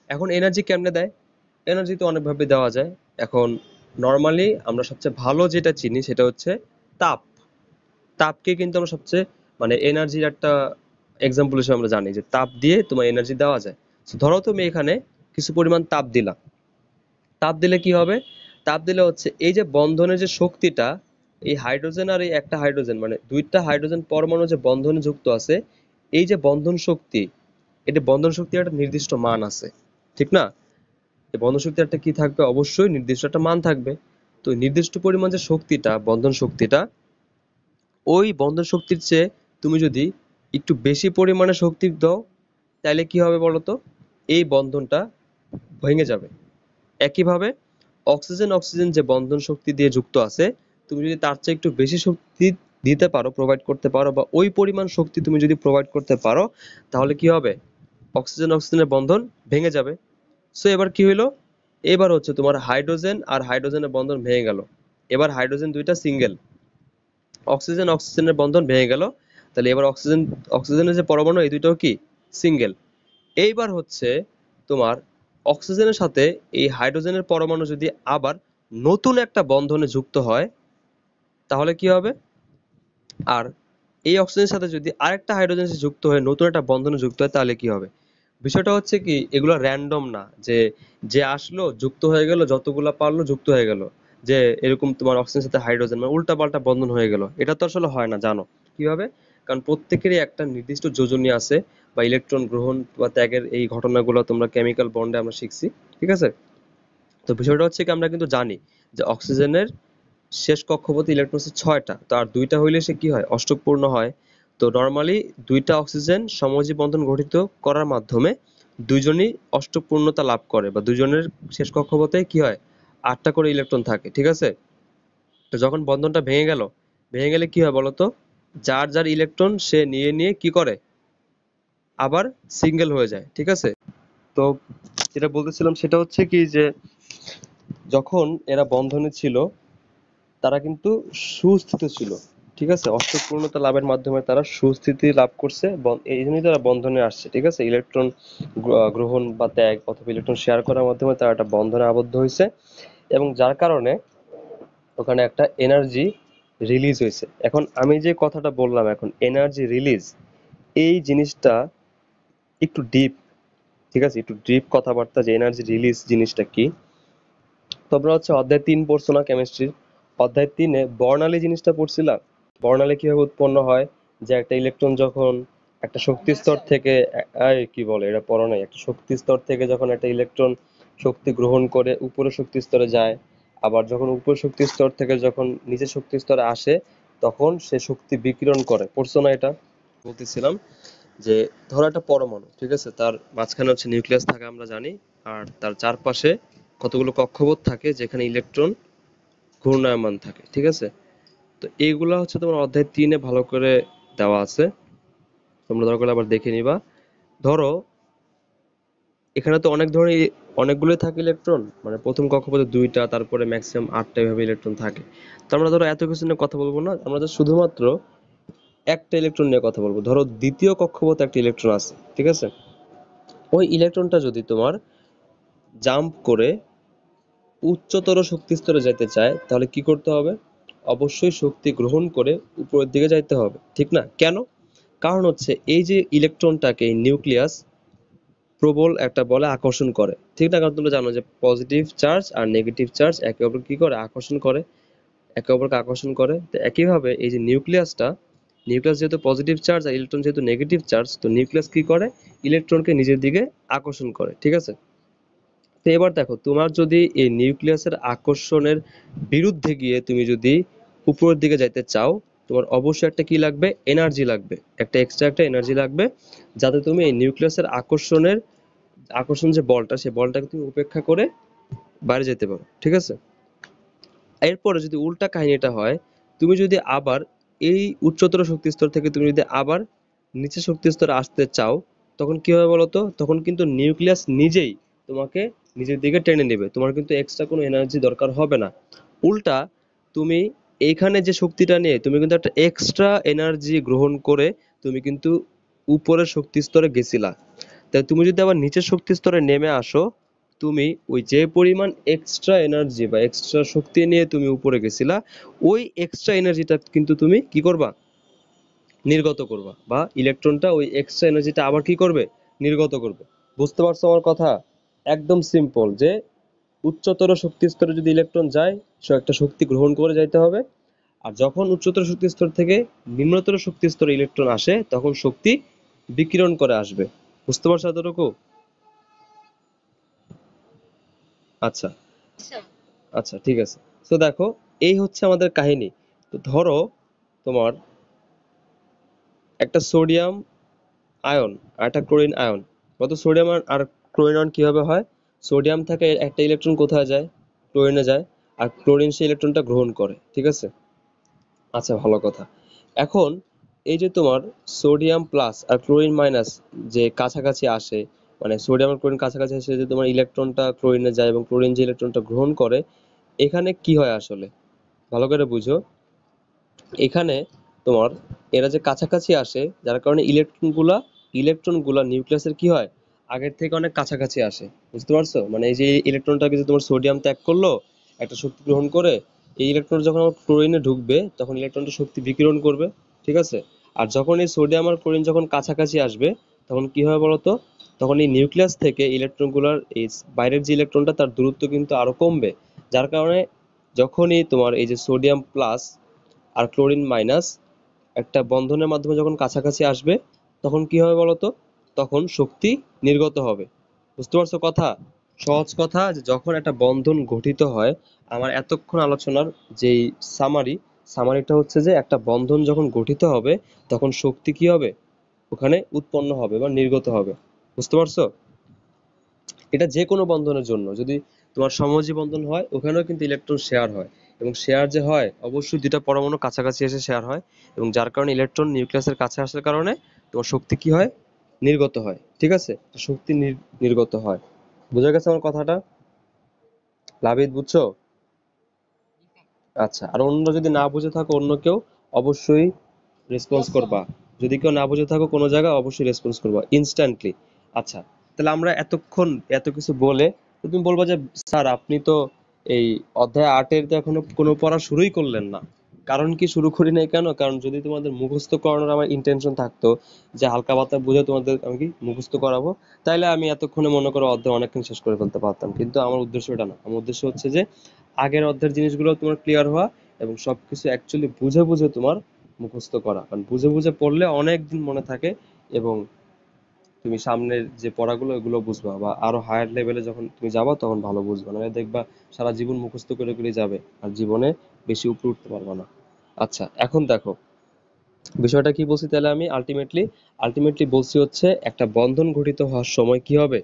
এখন এনার্জি কেমনে দেয়, এনার্জি তো অনেকভাবে দেওয়া যায়। এখন নর্মালি আমরা সবচেয়ে ভালো যেটা চিনি সেটা হচ্ছে তাপ। তাপকে কিন্তু আমরা সবচেয়ে, মানে এনার্জির একটা এক্সাম্পল হিসেবে আমরা জানি যে তাপ দিয়ে তোমার এনার্জি দেওয়া যায়। So ধরো তুমি এখানে কিছু পরিমাণ তাপ দিলা, তাপ দিলে কি হবে, তাপ দিলে হচ্ছে এই যে বন্ধনের যে শক্তিটা, এই হাইড্রোজেন আর এই একটা হাইড্রোজেন, মানে দুইটা হাইড্রোজেন পরমাণু যে বন্ধনে যুক্ত আছে, এই যে বন্ধন শক্তি, এটা বন্ধন শক্তির একটা নির্দিষ্ট মান আছে, ঠিক না। এই বন্ধন শক্তির একটা কি থাকবে, অবশ্যই নির্দিষ্ট একটা মান থাকবে। তো নির্দিষ্ট পরিমাণ যে শক্তিটা, বন্ধন শক্তিটা, ওই বন্ধন শক্তির চেয়ে তুমি যদি একটু বেশি পরিমাণে শক্তি দাও, তাহলে কি হবে বলতো, এই বন্ধনটা ভেঙে যাবে। একইভাবে অক্সিজেন অক্সিজেন যে বন্ধন শক্তি দিয়ে যুক্ত আছে, তুমি যদি তার চেয়ে একটু বেশি শক্তি দিতে পারো, প্রোভাইড করতে পারো, বা ওই পরিমাণ শক্তি তুমি যদি প্রোভাইড করতে পারো, তাহলে কি হবে, অক্সিজেন অক্সিজেনের বন্ধন ভেঙে যাবে। সো এবার কি হইলো, এবার হচ্ছে তোমার হাইড্রোজেন আর হাইড্রোজেনের বন্ধন ভেঙে গেল। এবার হাইড্রোজেন দুইটা সিঙ্গেল, অক্সিজেন অক্সিজেনের বন্ধন ভেঙে গেল। তাহলে এবার অক্সিজেনের যে পরমাণু, এই দুইটাও কি সিঙ্গেল। এইবার হচ্ছে তোমার অক্সিজেনের সাথে এই হাইড্রোজেনের পরমাণু যদি আবার নতুন একটা বন্ধনে যুক্ত হয়, তাহলে কি হবে, আর এই অক্সিজেনের সাথে যদি আরেকটা হাইড্রোজেন যুক্ত হয়ে নতুন একটা বন্ধনে যুক্ত হয়, তাহলে কি হবে। বিষয়টা হচ্ছে কি, এগুলো র্যান্ডম না যে যে আসলো যুক্ত হয়ে গেল, যতগুলা পারলো যুক্ত হয়ে গেল, যে এরকম তোমার অক্সিজেনের সাথে হাইড্রোজেন মানে উল্টা পাল্টা বন্ধন হয়ে গেল, এটা তো আসলে হয় না, জানো কিভাবে। কারণ প্রত্যেকেরই একটা নির্দিষ্ট যোজনী আছে, বা ইলেকট্রন গ্রহণ বা ত্যাগের এই ঘটনাগুলো তোমরা কেমিক্যাল বন্ডে আমরা শিখছি, ঠিক আছে। তো বিষয়টা হচ্ছে কি, আমরা কিন্তু জানি যে অক্সিজেনের শেষ কক্ষপথে ইলেকট্রন আছে 6টা, তো আর 2টা হইলে সে কি হয়, অষ্টক পূর্ণ হয়। তো নরমালি 2টা অক্সিজেন সমযোজী বন্ধন গঠিত করার মাধ্যমে দুইজনই অষ্টক পূর্ণতা লাভ করে, বা দুইজনের শেষ কক্ষপথে কি হয়, 8টা করে ইলেকট্রন থাকে, ঠিক আছে। তো যখন বন্ধনটা ভেঙে গেল, ভেঙে গেলে কি হয় বলতো, যার যার ইলেকট্রন সে নিয়ে নিয়ে কি করে, আবার সিঙ্গেল হয়ে যায়, ঠিক আছে। তো যেটা বলতেছিলাম সেটা হচ্ছে কি যে যখন এরা বন্ধনে ছিল তারা কিন্তু সুস্থিত ছিল, ঠিক আছে, অষ্টক পূর্ণতা লাভের মাধ্যমে তারা সুস্থিতি লাভ করছে, এই জন্যই তারা বন্ধনে আসছে, ঠিক আছে। ইলেকট্রন গ্রহণ বা ত্যাগ অথবা ইলেকট্রন শেয়ার করার মাধ্যমে তারা একটা বন্ধনে আবদ্ধ হয়েছে, এবং যার কারণে ওখানে একটা এনার্জি রিলিজ হয়েছে। এখন আমি যে কথাটা বললাম, এখন এনার্জি রিলিজ, এই জিনিসটা একটু ডিপ, ঠিক আছে, একটু ডিপ কথাবার্তা যে এনার্জি রিলিজ জিনিসটা কি। তোমরা হচ্ছে অধ্যায় 3 পড়ছো না কেমিস্ট্রির? অধ্যায় 3-এ বর্ণালী জিনিসটা পড়ছিলা। বর্ণালী কিভাবে উৎপন্ন হয়, যে একটা ইলেকট্রন যখন একটা শক্তি স্তর থেকে কি বলে এটা পড়ো নাই, একটা শক্তি স্তর থেকে যখন একটা ইলেকট্রন শক্তি গ্রহণ করে উপরের শক্তি স্তরে যায়, আবার যখন উপরের শক্তি স্তর থেকে যখন নিচের শক্তি স্তরে আসে তখন সে শক্তি বিকিরণ করে, পড়ছো না এটা? বলতেছিলাম যে ধরো একটা পরমাণু, ঠিক আছে, তার মাঝখানে হচ্ছে নিউক্লিয়াস থাকে আমরা জানি, আর তার চারপাশে কতগুলো কক্ষপথ থাকে যেখানে ইলেকট্রন ঘূর্ণায়মান থাকে, ঠিক আছে। তো এইগুলা হচ্ছে তোমার অধ্যায় 3-এ ভালো করে দেওয়া আছে, তোমরা দরকার হলে আবার দেখে নিবা। ধরো এখানে তো অনেক ধরনের অনেকগুলোই থাকে ইলেকট্রন, মানে প্রথম কক্ষপথে 2টা, তারপরে ম্যাক্সিমাম 8টা এভাবে ইলেকট্রন থাকে। তো আমরা ধরো এত কিছু নিয়ে কথা বলবো না, আমরা তো শুধুমাত্র একটা ইলেকট্রন নিয়ে কথা বলবো। ধরো দ্বিতীয় কক্ষপথে একটা ইলেকট্রন আছে, ঠিক আছে। ওই ইলেকট্রনটা যদি তোমার জাম্প করে উচ্চতর শক্তি স্তরে যেতে চায় তাহলে কি করতে হবে, অবশ্যই শক্তি গ্রহণ করে উপরের দিকে যাইতে হবে, ঠিক না? কেন? কারণ হচ্ছে এই যে ইলেকট্রনটাকে নিউক্লিয়াস প্রবল একটা বলে আকর্ষণ করে, ঠিক না? কারণ তোমরা জানো যে পজিটিভ চার্জ আর নেগেটিভ চার্জ একে অপরকে কি করে, আকর্ষণ করে, একে অপরকে আকর্ষণ করে। তো একইভাবে এই যে নিউক্লিয়াসটা, নিউক্লিয়াস যেহেতু পজিটিভ চার্জ আর ইলেকট্রন যেহেতু নেগেটিভ চার্জ, তো নিউক্লিয়াস কি করে, ইলেকট্রনকে নিজের দিকে আকর্ষণ করে, ঠিক আছে। তো এবার দেখো, তোমার যদি এই নিউক্লিয়াসের আকর্ষণের বিরুদ্ধে গিয়ে তুমি যদি উপরের দিকে যাইতে চাও, তোমার অবশ্যই একটা কি লাগবে, এনার্জি লাগবে, একটা এক্সট্রা একটা এনার্জি লাগবে, যাতে তুমি এই নিউক্লিয়াসের আকর্ষণ যে বলটা, সেই বলটাকে তুমি উপেক্ষা করে বাইরে যেতে পারো, ঠিক আছে। এরপরে যদি উল্টা কাহিনীটা হয়, তুমি যদি আবার এই উচ্চতর শক্তি স্তর থেকে তুমি যদি আবার নিচের শক্তি স্তরে আসতে চাও, তখন কি হবে বলতো, তখন কিন্তু নিউক্লিয়াস নিজেই তোমাকে নিজের দিকে টেনে নেবে, তোমার কিন্তু এক্সট্রা কোনো এনার্জি দরকার হবে না। উল্টা তুমি এইখানে যে শক্তিটা নিয়ে তুমি কিন্তু একটা এক্সট্রা এনার্জি গ্রহণ করে তুমি কিন্তু উপরের শক্তি স্তরে গেছিলা। তাই তুমি যদি আবার নিচের শক্তি স্তরে নেমে আসো, তুমি ওই যে পরিমাণ এক্সট্রা এনার্জি বা এক্সট্রা শক্তি নিয়ে তুমি উপরে গেছিলা, ওই এক্সট্রা এনার্জিটা কিন্তু তুমি কি করবা, নির্গত করবা, বা ইলেকট্রনটা ওই এক্সট্রা এনার্জিটা আবার কি করবে, নির্গত করবে। বুঝতে পারছো আমার কথা? একদম সিম্পল, যে উচ্চতর শক্তি স্তরে যদি ইলেকট্রন যায়, সে একটা শক্তি গ্রহণ করে যাইতে হবে, আর যখন উচ্চতর শক্তি স্তর থেকে নিম্নতর শক্তি স্তরে ইলেকট্রন আসে তখন শক্তি বিকিরণ করে আসবে। বুঝতে পারছো এতটুকু? আচ্ছা, আচ্ছা, ঠিক আছে। তো দেখো, এই হচ্ছে আমাদের কাহিনী। তো ধরো তোমার একটা সোডিয়াম আয়ন আর একটা ক্লোরিন আয়ন, কত সোডিয়াম আর ক্লোরিন আয়ন কিভাবে হয়, সোডিয়াম থেকে একটা ইলেকট্রন কোথায় যায়, ক্লোরিনে যায়, আর ক্লোরিন সেই ইলেকট্রনটা গ্রহণ করে, ঠিক আছে। আচ্ছা, ভালো কথা। এখন এই যে তোমার সোডিয়াম প্লাস আর ক্লোরিন মাইনাস যে কাছাকাছি আসে, মানে সোডিয়াম আর ক্লোরিন কাছাকাছি আসে, যে তোমার ইলেকট্রনটা ক্লোরিনে যায় এবং ক্লোরিন যে ইলেকট্রনটা গ্রহণ করে, এখানে কি হয় আসলে, ভালো করে বুঝো। এখানে তোমার এরা যে কাছাকাছি আসে, যার কারণে ইলেকট্রনগুলা নিউক্লিয়াসের কি হয়, আগের থেকে অনেক কাছাকাছি আসে। বুঝতে পারছো? মানে এই যে ইলেকট্রনটাকে যে তোমার সোডিয়াম ত্যাগ করলো একটা শক্তি গ্রহণ করে, এই ইলেকট্রন যখন আমার ক্লোরিনে ঢুকবে তখন ইলেকট্রনটা শক্তি বিকিরণ করবে, ঠিক আছে। আর যখন এই সোডিয়াম আর ক্লোরিন যখন কাছাকাছি আসবে তখন কি হবে বলতো, তখন এই নিউক্লিয়াস থেকে ইলেকট্রনগুলোর এই বাইরের যে ইলেকট্রনটা তার দূরত্ব কিন্তু আরো কমবে, যার কারণে যখনই তোমার এই যে সোডিয়াম প্লাস আর ক্লোরিন মাইনাস একটা বন্ধনের মাধ্যমে যখন কাছাকাছি আসবে তখন কি হবে বলতো, তখন শক্তি নির্গত হবে। বুঝতে পারছো কথা? সহজ কথা যে যখন একটা বন্ধন গঠিত হয়, আমার এতক্ষণ আলোচনার যেই সামারিটা হচ্ছে যে একটা বন্ধন যখন গঠিত হবে তখন শক্তি কি হবে, ওখানে উৎপন্ন হবে বা নির্গত হবে। বুঝতে পারছো? এটা যে কোনো বন্ধনের জন্য, যদি তোমার সমযোজী বন্ধন হয় ওখানেও কিন্তু ইলেকট্রন শেয়ার হয়, এবং শেয়ার যে হয় অবশ্যই দুইটা পরমাণু কাছাকাছি এসে শেয়ার হয়, এবং যার কারণে ইলেকট্রন নিউক্লিয়াসের কাছে আসার কারণে তোমার শক্তি কি হয়, নির্গত হয়। ঠিক আছে, শক্তি নির্গত হয়। বোঝা গেছে আমার কথাটা? লাভিত, বুঝছো? আচ্ছা, আর অন্য যদি না বুঝে থাকো, অন্য কেউ অবশ্যই রেসপন্স করবা। যদি কেউ না বুঝে থাকো কোনো জায়গায়, অবশ্যই রেসপন্স করবা ইনস্ট্যান্টলি। আচ্ছা, তাহলে আমরা এতক্ষণ এত কিছু বলে তো তুমি বলবা যে স্যার আপনি তো এই অধ্যায় 8-এর তো এখনো কোনো পড়া শুরুই করলেন না। কারণ কি শুরু করি নাই কেন? কারণ যদি তোমাদের মুখস্থ করানোর আমার ইন্টেনশন থাকতো যে হালকা পাতলা বুঝে তোমাদের আমি কি মুখস্থ করাবো, তাইলে আমি এতক্ষণে মনে করো অধ্যায় অনেকক্ষণ শেষ করে ফেলতে পারতাম। কিন্তু আমার উদ্দেশ্য এটা না। আমার উদ্দেশ্য হচ্ছে যে আগের অধ্যায়ের জিনিসগুলো তোমার ক্লিয়ার হওয়া, এবং সবকিছু অ্যাকচুয়ালি বুঝে বুঝে তোমার মুখস্থ করা। কারণ বুঝে বুঝে পড়লে অনেক দিন মনে থাকে, এবং তুমি সামনের যে পড়াগুলো এগুলো বুঝবা, বা আরো হায়ার লেভেলে যখন তুমি যাবা তখন ভালো বুঝবা। নাহলে দেখবা সারা জীবন মুখস্থ করে করে যাবে, আর জীবনে বেশি উপরে উঠতে পারবা না। আচ্ছা, এখন দেখো বিষয়টা কি বলছি তাহলে আমি আলটিমেটলি বলছি হচ্ছে একটা বন্ধন গঠিত হওয়ার সময় কি হবে,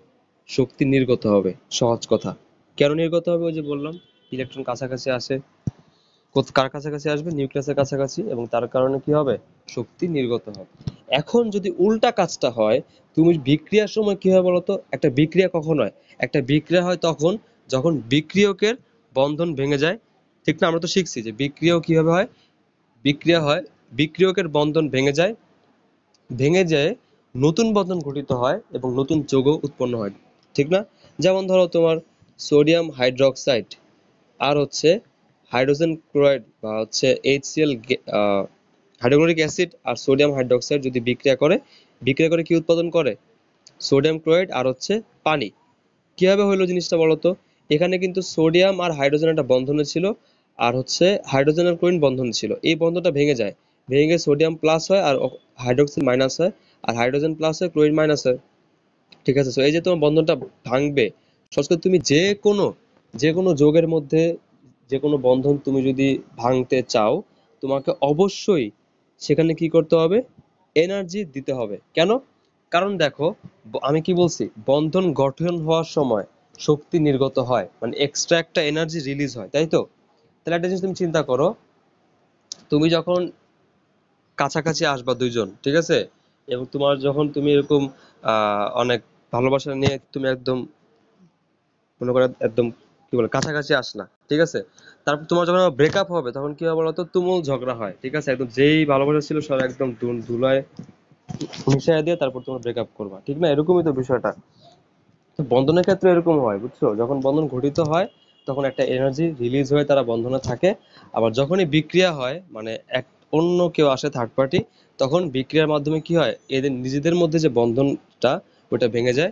শক্তি নির্গত হবে। সহজ কথা। কেন নির্গত হবে? ওই যে বললাম, ইলেকট্রন কাছাকাছি আসে। কার কাছাকাছি আসবে? নিউক্লিয়াসের কাছাকাছি, এবং তার কারণে কি হবে, শক্তি নির্গত হবে। এখন যদি উল্টা কাজটা হয়, তুমি বিক্রিয়ার সময় কি হয় বলতো? একটা বিক্রিয়া কখন হয়? একটা বিক্রিয়া হয় তখন যখন বিক্রিয়কের বন্ধন ভেঙে যায়। ঠিক না? আমরা তো শিখছি যে বিক্রিয়াও কিভাবে হয়। বিক্রিয়া হয়, বিক্রিয়কের বন্ধন ভেঙে যায়, ভেঙে যেয়ে নতুন বন্ধন গঠিত হয় এবং নতুন যৌগ উৎপন্ন হয়। ঠিক না? যেমন ধরো তোমার সোডিয়াম হাইড্রোক্সাইড আর হচ্ছে হাইড্রোজেন ক্লোরাইড বা হচ্ছে HCl, হাইড্রোক্লোরিক অ্যাসিড আর সোডিয়াম হাইড্রোক্সাইড যদি বিক্রিয়া করে কি উৎপাদন করে? সোডিয়াম ক্লোরাইড আর হচ্ছে পানি। কিভাবে হলো জিনিসটা বলতো? এখানে কিন্তু সোডিয়াম আর হাইড্রোজেন একটা বন্ধনে ছিল, আর হচ্ছে হাইড্রোজেন আর ক্লোরিন বন্ধন ছিল। এই বন্ধনটা ভেঙে যায়, ভেঙে সোডিয়াম প্লাস হয় আর হাইড্রোক্সিল মাইনাস হয়, আর হাইড্রোজেন প্লাস হয়, ক্লোরিন মাইনাস হয়। ঠিক আছে, তো এই যে তোমার বন্ধনটা ভাঙবে, সহজ করে তুমি যে কোনো যৌগের মধ্যে যে কোনো বন্ধন তুমি যদি ভাঙতে চাও, তোমাকে অবশ্যই সেখানে কি করতে হবে, এনার্জি দিতে হবে। কেন? কারণ দেখো, আমি কি বলছি, বন্ধন গঠন হওয়ার সময় শক্তি নির্গত হয়, মানে এক্সট্রা একটা এনার্জি রিলিজ হয়, তাই তো? তাহলে একটা জিনিস তুমি চিন্তা করো, তুমি যখন কাছাকাছি আসবা দুইজন, ঠিক আছে, এবং তোমার যখন তুমি এরকম অনেক ভালোবাসা নিয়ে তুমি একদম মনে করো একদম কি বলে কাছাকাছি আসলা, ঠিক আছে, তারপর তোমার যখন ব্রেকআপ হবে তখন কি হবে বলতো? তুমুল ঝগড়া হয়, ঠিক আছে, একদম যেই ভালোবাসা ছিল সব একদম ধুলায় মিশিয়ে দিয়ে তারপর তোমার ব্রেকআপ করবা, ঠিক না? এরকমই তো বিষয়টা। তো বন্ধনের ক্ষেত্রে এরকম হয়, বুঝছো? যখন বন্ধন ঘটিত হয় তখন একটা এনার্জি রিলিজ হয়ে তারা বন্ধনে থাকে। আবার যখনই বিক্রিয়া হয়, মানে এক অন্য কেউ আসে থার্ড পার্টি, তখন বিক্রিয়ার মাধ্যমে কি হয়, এদের নিজেদের মধ্যে যে বন্ধনটা ওটা ভেঙে যায়।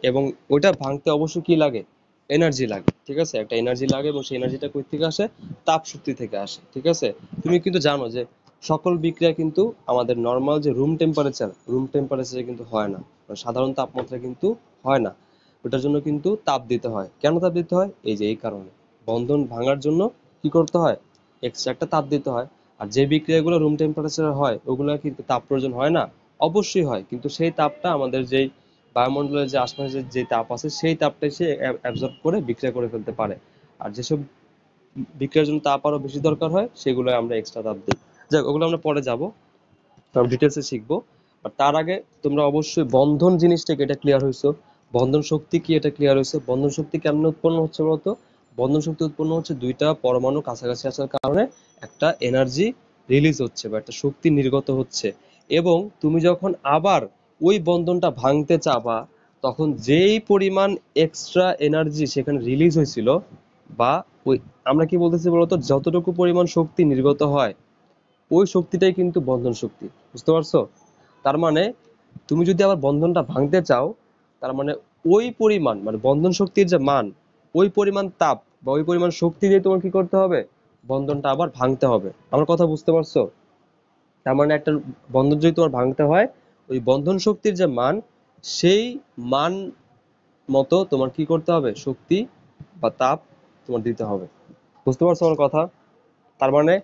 এবং ওইটা ভাঙতে অবশ্য কি লাগে, এনার্জি লাগে, ঠিক আছে, একটা এনার্জি লাগে, এবং সেই এনার্জিটা কই থেকে আসে, তাপ শক্তি থেকে আসে, ঠিক আছে। তুমি কিন্তু জানো যে সকল বিক্রিয়া কিন্তু আমাদের নর্মাল যে রুম টেম্পারেচারে কিন্তু হয় না, মানে সাধারণ তাপমাত্রায় কিন্তু হয় না। ওটার জন্য কিন্তু তাপ দিতে হয়। কেন তাপ দিতে হয়? এই যে এই কারণে, বন্ধন ভাঙার জন্য কি করতে হয়, এক্সট্রা একটা তাপ দিতে হয়। আর যে বিক্রিয়াগুলো রুম টেম্পারেচারে হয় ওগুলো কিন্তু তাপ প্রয়োজন হয় না? অবশ্যই হয়, কিন্তু সেই তাপটা আমাদের যেই বায়ুমণ্ডলের যে আশপাশে যে তাপ আছে সেই তাপটাই সে অ্যাবজর্ব করে বিক্রিয়া করে ফেলতে পারে। আর যেসব বিক্রিয়ার জন্য তাপ আরো বেশি দরকার হয় সেগুলো আমরা এক্সট্রা তাপ দিই। যাক, ওগুলো আমরা পরে যাব, ডিটেলসে শিখবো। আর তার আগে তোমরা অবশ্যই বন্ধন জিনিসটাকে, এটা ক্লিয়ার হয়েছো? বন্ধন শক্তি কি এটা ক্লিয়ার হয়েছে? বন্ধন শক্তি কেমনে উৎপন্ন হচ্ছে বলতো? বন্ধন শক্তি উৎপন্ন হচ্ছে দুইটা পরমাণু কাছাকাছি আসার কারণে একটা এনার্জি রিলিজ হচ্ছে বা একটা শক্তি নির্গত হচ্ছে। এবং তুমি যখন আবার ওই বন্ধনটা ভাঙতে চাবা, তখন যেই পরিমাণ এক্সট্রা এনার্জি সেখানে রিলিজ হয়েছিল, বা ওই, আমরা কি বলতেছি বলতো, যতটুকু পরিমাণ শক্তি নির্গত হয় ওই শক্তিটাই কিন্তু বন্ধন শক্তি। বুঝতে পারছো? তার মানে তুমি যদি আবার বন্ধনটা ভাঙতে চাও, তার মানে ওই পরিমাণ, মানে বন্ধন শক্তির যে মান, ওই পরিমাণ তাপ বা ওই পরিমাণ শক্তি দিয়ে তোমার কি করতে হবে, বন্ধনটা আবার ভাঙতে হবে। আমার কথা বুঝতে পারছো? তার মানে একটা বন্ধন যদি তোমার ভাঙতে হয়, ওই বন্ধন শক্তির যে মান, সেই মান মতো তোমার কি করতে হবে, শক্তি বা তাপ তোমার দিতে হবে। বুঝতে পারছো আমার কথা? তার মানে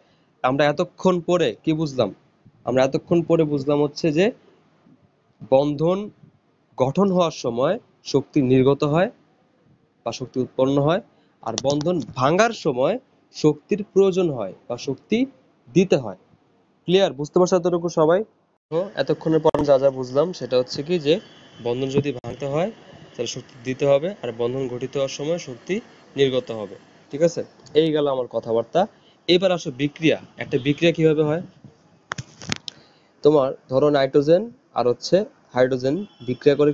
আমরা এতক্ষণ পরে কি বুঝলাম, আমরা এতক্ষণ পরে বুঝলাম হচ্ছে যে বন্ধন গঠন হওয়ার সময় শক্তি নির্গত হয় বা শক্তি উৎপন্ন হয়, আর বন্ধন ভাঙার সময় শক্তির প্রয়োজন হয় বা শক্তি দিতে হয়। ক্লিয়ার? বুঝতে পারছো এতটুকু সবাই? তো এতক্ষণের পর যা যা বুঝলাম সেটা হচ্ছে কি যে বন্ধন যদি ভাঙতে হয় তাহলে শক্তি দিতে হবে, আর বন্ধন গঠিত হওয়ার সময় শক্তি নির্গত হবে। ঠিক আছে, এই গেল আমার কথাবার্তা। এবার আসো বিক্রিয়া। একটা বিক্রিয়া কিভাবে হয়, তোমার ধরো নাইট্রোজেন আর হচ্ছে হাইড্রোজেন বিক্রিয়া করে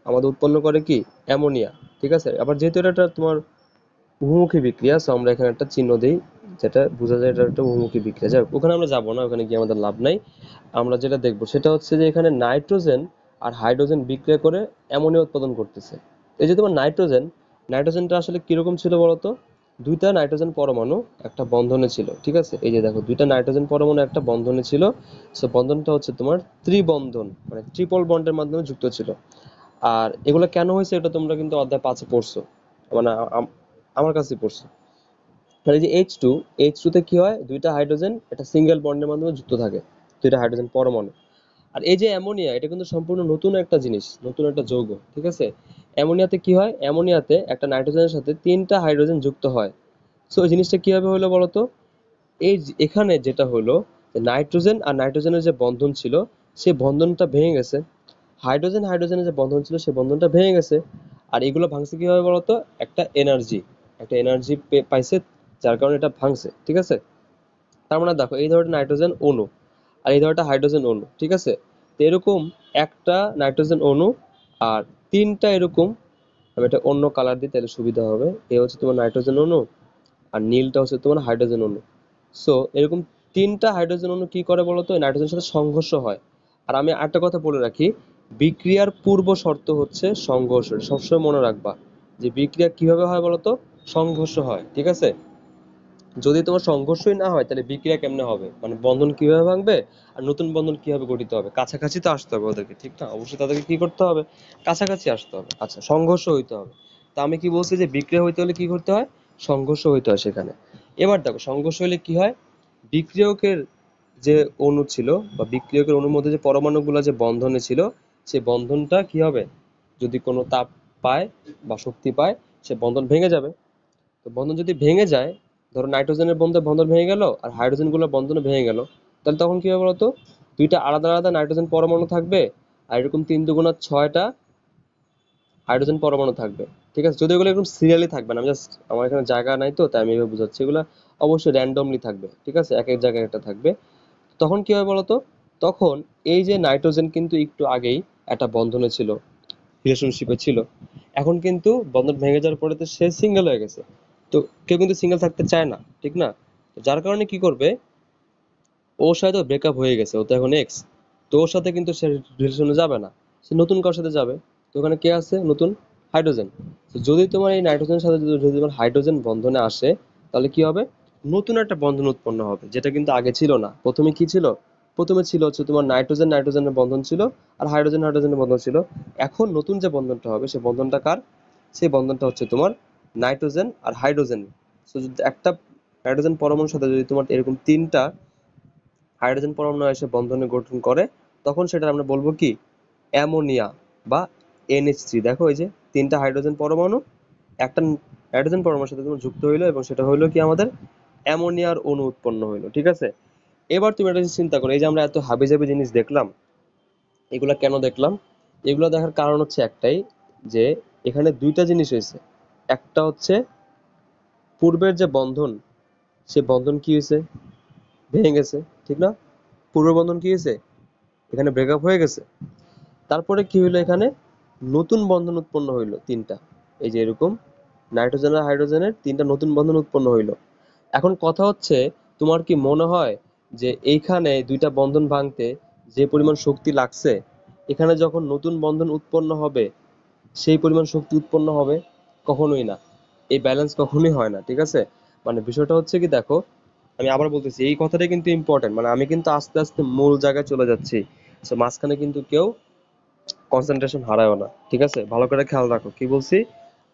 আমাদের উৎপন্ন করে কি, অ্যামোনিয়া। ঠিক আছে, আবার যেহেতু এটা তোমার বহুমুখী বিক্রিয়া, সো আমরা এখানে একটা চিহ্ন দিই যেটা বোঝা যায় এটা একটা বহুমুখী বিক্রিয়া। যাই হোক, ওখানে আমরা যাবো না, ওখানে গিয়ে আমাদের লাভ নাই। আমরা যেটা দেখবো সেটা হচ্ছে যে এখানে নাইট্রোজেন আর হাইড্রোজেন বিক্রিয়া করে অ্যামোনিয়া উৎপাদন করতেছে। এই যে তোমার নাইট্রোজেন, নাইট্রোজেনটা আসলে কিরকম ছিল বলতো, দুইটা নাইট্রোজেন পরমাণু একটা বন্ধনে ছিল। ঠিক আছে, এই যে দেখো দুইটা নাইট্রোজেন পরমাণু একটা বন্ধনে ছিল। সো বন্ধনটা হচ্ছে তোমার ত্রিবন্ধন, মানে ট্রিপল বন্ডের মাধ্যমে যুক্ত ছিল। আর এগুলো কেন হয়েছে এটা তোমরা কিন্তু অধ্যায় 5-এ পড়ছো, মানে আমার কাছে পড়ছো। তাহলে যে এইচ টু তে কি হয়, দুইটা হাইড্রোজেন একটা সিঙ্গেল বন্ডের মাধ্যমে যুক্ত থাকে, দুইটা হাইড্রোজেন পরমাণু। আর এই যে অ্যামোনিয়া, এটা কিন্তু সম্পূর্ণ নতুন একটা জিনিস, নতুন একটা যৌগ। ঠিক আছে, অ্যামোনিয়াতে কি হয়, অ্যামোনিয়াতে একটা নাইট্রোজেনের সাথে তিনটা হাইড্রোজেন যুক্ত হয়। সো এই জিনিসটা কিভাবে হলো বলতো, এখানে যেটা হলো, নাইট্রোজেন আর নাইট্রোজেনের যে বন্ধন ছিল সেই বন্ধনটা ভেঙে গেছে, হাইড্রোজেন হাইড্রোজেনের যে বন্ধন ছিল সেই বন্ধনটা ভেঙে গেছে। আর এগুলো ভাঙছে কিভাবে বলতো, একটা এনার্জি পাইছে, যার কারণে এটা ভাঙছে। ঠিক আছে, তার মানে দেখো এই ধরনের নাইট্রোজেন অণু আর এই ধরনের হাইড্রোজেন অণু, ঠিক আছে, তো এরকম একটা নাইট্রোজেন অণু আর তিনটা এরকম, আমি এটা অন্য কালার দিই তাহলে সুবিধা হবে, এ হচ্ছে তোমার নাইট্রোজেন অণু আর নীলটা হচ্ছে তোমার হাইড্রোজেন অণু। সো এরকম তিনটা হাইড্রোজেন অণু কি করে বলতো, এই নাইট্রোজেনের সাথে সংঘর্ষ হয়। আর আমি একটা কথা বলে রাখি, বিক্রিয়ার পূর্ব শর্ত হচ্ছে সংঘর্ষ। সবসময় মনে রাখবা যে বিক্রিয়া কিভাবে হয় বলতো, সংঘর্ষ হয়। ঠিক আছে, যদি তোমার সংঘর্ষই না হয় তাহলে বিক্রিয়া কেমনে হবে, মানে বন্ধন কিভাবে ভাঙবে আর নতুন বন্ধন কিভাবে গঠিত হবে, কাছাকাছি তো আসতে হবে ওদেরকে, ঠিক না? অবশ্যই তাদেরকে কি করতে হবে, কাছাকাছি আসতে হবে। আচ্ছা, সংঘর্ষ হইতে হবে। তা আমি কি বলছি যে বিক্রিয়া হইতে হলে কি করতে হয়, সংঘর্ষ হইতে হয় সেখানে। এবার দেখো সংঘর্ষ হলে কি হয়, বিক্রিয়কের যে অণু ছিল বা বিক্রিয়কের অণুর মধ্যে যে পরমাণুগুলো যে বন্ধনে ছিল, সেই বন্ধনটা কি হবে, যদি কোনো তাপ পায় বা শক্তি পায়, সে বন্ধন ভেঙে যাবে। তো বন্ধন যদি ভেঙে যায়, ধরো নাইট্রোজেনের বন্ধন ভেঙে গেল আর হাইড্রোজেন গুলো বন্ধন ভেঙে গেল, তাহলে তখন কি হবে বলতো, দুইটা আলাদা আলাদা নাইট্রোজেন পরমাণু থাকবে আর এরকম 3 × 6 হাইড্রোজেন পরমাণু থাকবে। ঠিক আছে, যদি এগুলো এরকম সিরিয়ালি থাকবে না, আমি জাস্ট, আমার এখানে জায়গা নাই তো তাই আমি এভাবে বুঝাচ্ছি, এগুলো অবশ্যই র্যান্ডমলি থাকবে। ঠিক আছে, এক এক জায়গায় একটা থাকবে। তখন কি হবে বলতো, তখন এই যে নাইট্রোজেন কিন্তু একটু আগেই একটা বন্ধনে ছিল, রিলেশনশিপে ছিল, এখন কিন্তু বন্ধন ভেঙে যাওয়ার পরে তো সে সিঙ্গেল হয়ে গেছে। তো কেউ কিন্তু সিঙ্গেল থাকতে চায় না, ঠিক না? যার কারণে কি করবে, ওর সাথে ব্রেকআপ হয়ে গেছে, ও তো এখন এক্স, তো ওর সাথে কিন্তু সে রিলেশনে যাবে না, সে নতুন কারোর সাথে যাবে। তো ওখানে কে আছে নতুন, হাইড্রোজেন। তো যদি তোমার এই নাইট্রোজেনের সাথে যদি তোমার হাইড্রোজেন বন্ধনে আসে, তাহলে কি হবে, নতুন একটা বন্ধন উৎপন্ন হবে, যেটা কিন্তু আগে ছিল না। প্রথমে কি ছিল, প্রথমে ছিল হচ্ছে তোমার নাইট্রোজেন নাইট্রোজেনের বন্ধন ছিল আর হাইড্রোজেন হাইড্রোজেনের বন্ধন ছিল। এখন নতুন যে বন্ধনটা হবে সেই বন্ধনটা কার, সেই বন্ধনটা হচ্ছে তোমার নাইট্রোজেন আর হাইড্রোজেন। তো যদি একটা নাইট্রোজেন পরমাণুর সাথে যদি তোমার এরকম তিনটা হাইড্রোজেন পরমাণু এসে বন্ধনে গঠন করে, তখন সেটা আমরা বলবো কি, অ্যামোনিয়া বা NH3। দেখো এই যে তিনটা হাইড্রোজেন পরমাণু একটা হাইড্রোজেন পরমাণুর সাথে তোমার যুক্ত হইলো এবং সেটা হইলো কি আমাদের অ্যামোনিয়ার অণু উৎপন্ন হইলো। ঠিক আছে, এবার তুমি একটা জিনিস চিন্তা করো, এই যে আমরা এত হাবিজাবি জিনিস দেখলাম, এগুলা কেন দেখলাম, এগুলো দেখার কারণ হচ্ছে একটাই, যে এখানে দুইটা জিনিস হয়েছে। একটা হচ্ছে পূর্বের যে বন্ধন, সে বন্ধন কি হয়েছে, ভেঙে গেছে, ঠিক না? পূর্ব বন্ধন কি হয়েছে, এখানে ব্রেকআপ হয়ে গেছে। তারপরে কি হইলো, এখানে নতুন বন্ধন উৎপন্ন হইলো তিনটা, এই যে এরকম নাইট্রোজেন আর হাইড্রোজেনের তিনটা নতুন বন্ধন উৎপন্ন হইলো। এখন কথা হচ্ছে, তোমার কি মনে হয় যে এইখানে দুইটা বন্ধন ভাঙতে যে পরিমাণ শক্তি লাগছে, এখানে যখন নতুন বন্ধন উৎপন্ন হবে সেই পরিমাণ শক্তি উৎপন্ন হবে? কখনোই না। এই ব্যালেন্স কখনোই হয় না। ঠিক আছে, মানে বিষয়টা হচ্ছে কি, দেখো আমি আবার বলতেছি, এই কথাটা কিন্তু ইম্পর্টেন্ট, মানে আমি কিন্তু আস্তে আস্তে মূল জায়গায় চলে যাচ্ছি। তো মাঝখানে কিন্তু কেউ কনসেন্ট্রেশন হারায়ও না। ঠিক আছে, ভালো করে খেয়াল রাখো কি বলছি।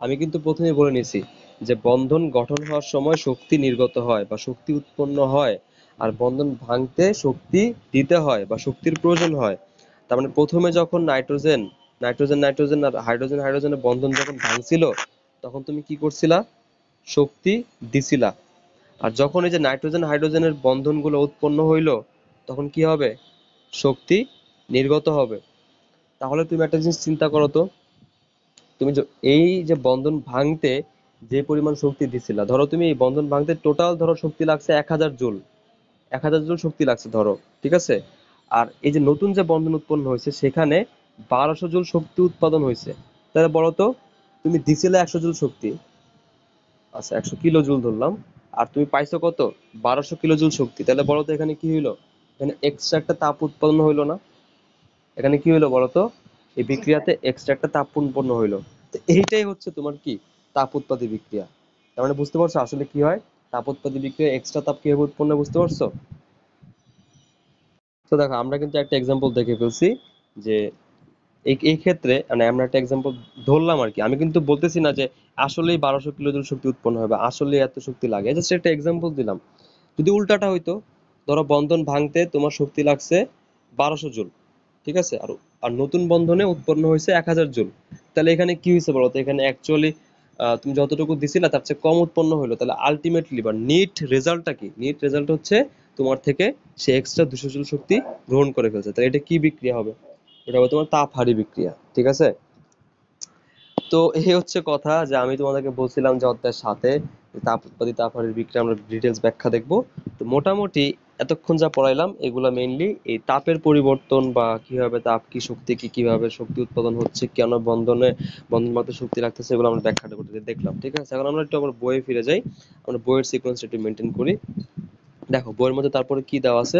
আমি কিন্তু প্রথমেই বলে নিছি যে বন্ধন গঠন হওয়ার সময় শক্তি নির্গত হয় বা শক্তি উৎপন্ন হয়, আর বন্ধন ভাঙতে শক্তি দিতে হয় বা শক্তির প্রয়োজন হয়। তার মানে প্রথমে যখন নাইট্রোজেন নাইট্রোজেন নাইট্রোজেন আর হাইড্রোজেন হাইড্রোজেনের বন্ধন যখন ভাঙছিল, তখন তুমি কি করছিলা? শক্তি দিছিলা। আর যখন এই যে নাইট্রোজেন হাইড্রোজেনের বন্ধনগুলো উৎপন্ন হইলো, তখন কি হবে? শক্তি নির্গত হবে। তাহলে তুমি একটা জিনিস চিন্তা করো তো, তুমি এই যে বন্ধন ভাঙতে যে পরিমাণ শক্তি দিছিলা, ধরো তুমি এই বন্ধন ভাঙতে টোটাল ধরো শক্তি লাগছে 1000 জুল, 1000 জুল শক্তি লাগছে ধরো, ঠিক আছে। আর এই যে নতুন যে বন্ধন উৎপন্ন হয়েছে সেখানে 1200 জুল শক্তি উৎপাদন হয়েছে। তাহলে বলো তো, তুমি দিছিলে 100 জুল শক্তি, আচ্ছা 100 কিলো জুল ধরলাম, আর তুমি পাইছো কত? 1200 কিলো জুল শক্তি। তাহলে বলো তো এখানে কি হইলো? এখানে এক্সট্রা একটা তাপ উৎপন্ন হইলো না? এখানে কি হইলো বলতো? এই বিক্রিয়াতে এক্সট্রা একটা তাপ উৎপন্ন হইলো। তো এইটাই হচ্ছে তোমার কি? তাপ উৎপাদী বিক্রিয়া। তার মানে বুঝতে পারছো আসলে কি হয়? তাপ উৎপাদী বিক্রিয়া এক্সট্রা তাপ কিভাবে উৎপন্ন হয়, বুঝতে পারছো? তো দেখো আমরা কিন্তু একটা এক্সাম্পল দেখে ফেলছি যে এই এই ক্ষেত্রে মানে আমরা একটা এক্সাম্পল ধরলাম আর কি। আমি কিন্তু বলতেছি না যে আসলেই 1200 কিলো জুল শক্তি উৎপন্ন হবে, আসলে এত শক্তি লাগে, জাস্ট একটা এক্সাম্পল দিলাম। যদি উল্টাটা হইতো, ধরো বন্ধন ভাঙতে তোমার শক্তি লাগছে 1200 জুল, ঠিক আছে, আর আর নতুন বন্ধনে উৎপন্ন হয়েছে 1000 জুল। তাহলে এখানে কি হয়েছে বলতো? এখানে অ্যাকচুয়ালি তুমি যতটুকু দিছিলা তার চেয়ে কম উৎপন্ন হলো। তাহলে আলটিমেটলি বা নিট রেজাল্টটা কি? নিট রেজাল্ট হচ্ছে তোমার থেকে সে এক্সট্রা 200 জুল শক্তি গ্রহণ করে ফেলছে। তাহলে এটা কি বিক্রিয়া হবে? এটা হবে তোমার তাপহারী বিক্রিয়া, ঠিক আছে। তো এই হচ্ছে কথা, যে আমি তোমাদেরকে বলছিলাম যে অধ্যায়ের সাথে তাপ উৎপাদিত তাপহারীর বিক্রিয়া আমরা ডিটেলস ব্যাখ্যা দেখব। তো মোটামুটি এতক্ষণ যা পড়াইলাম এগুলা মেইনলি এই তাপের পরিবর্তন বা কিভাবে তাপ কি শক্তি কি কিভাবে শক্তি উৎপাদন হচ্ছে, কেন বন্ধন মাত্র শক্তি লাগতেছে, এগুলো আমরা ব্যাখ্যাটা করতে দেখলাম। ঠিক আছে, এখন আমরা একটু আমার বইয়ে ফিরে যাই, আমরা বইয়ের সিকোয়েন্সটা একটু মেনটেন করি। দেখো বইয়ের মধ্যে তারপরে কি দেওয়া আছে।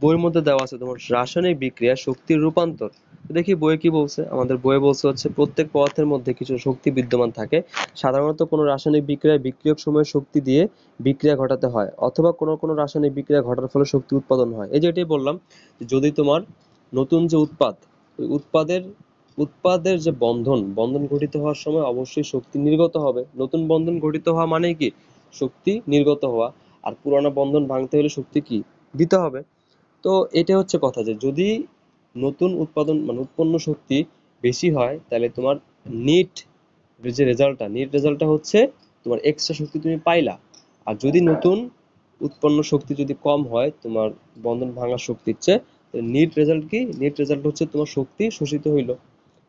বইয়ের মধ্যে দেওয়া আছে তোমার রাসায়নিক বিক্রিয়া শক্তির রূপান্তর। তো দেখি বইয়ে কি বলছে। আমাদের বইয়ে বলছে হচ্ছে প্রত্যেক পদার্থের মধ্যে কিছু শক্তি বিদ্যমান থাকে। সাধারণত কোনো রাসায়নিক বিক্রিয়ায় বিক্রিয়ক সময়ে শক্তি দিয়ে বিক্রিয়া ঘটাতে হয়, অথবা কোনো কোনো রাসায়নিক বিক্রিয়া ঘটার ফলে শক্তি উৎপাদন হয়। এই যে এটাই বললাম, যে যদি তোমার নতুন যে উৎপাদ, ওই উৎপাদের যে বন্ধন ঘটিত হওয়ার সময় অবশ্যই শক্তি নির্গত হবে। নতুন বন্ধন ঘটিত হওয়া মানে কি? শক্তি নির্গত হওয়া। আর পুরানো বন্ধন ভাঙতে হলে শক্তি কি? দিতে হবে। তো এটা হচ্ছে কথা, যে যদি নতুন উৎপাদন মানে উৎপন্ন শক্তি বেশি হয়, তাহলে তোমার নিট যে রেজাল্টটা হচ্ছে তোমার এক্সট্রা শক্তি তুমি পাইলা। আর যদি নতুন উৎপন্ন শক্তি যদি কম হয় তোমার বন্ধন ভাঙার শক্তির চেয়ে, তাহলে নিট রেজাল্ট কি? নিট রেজাল্ট হচ্ছে তোমার শক্তি শোষিত হইলো।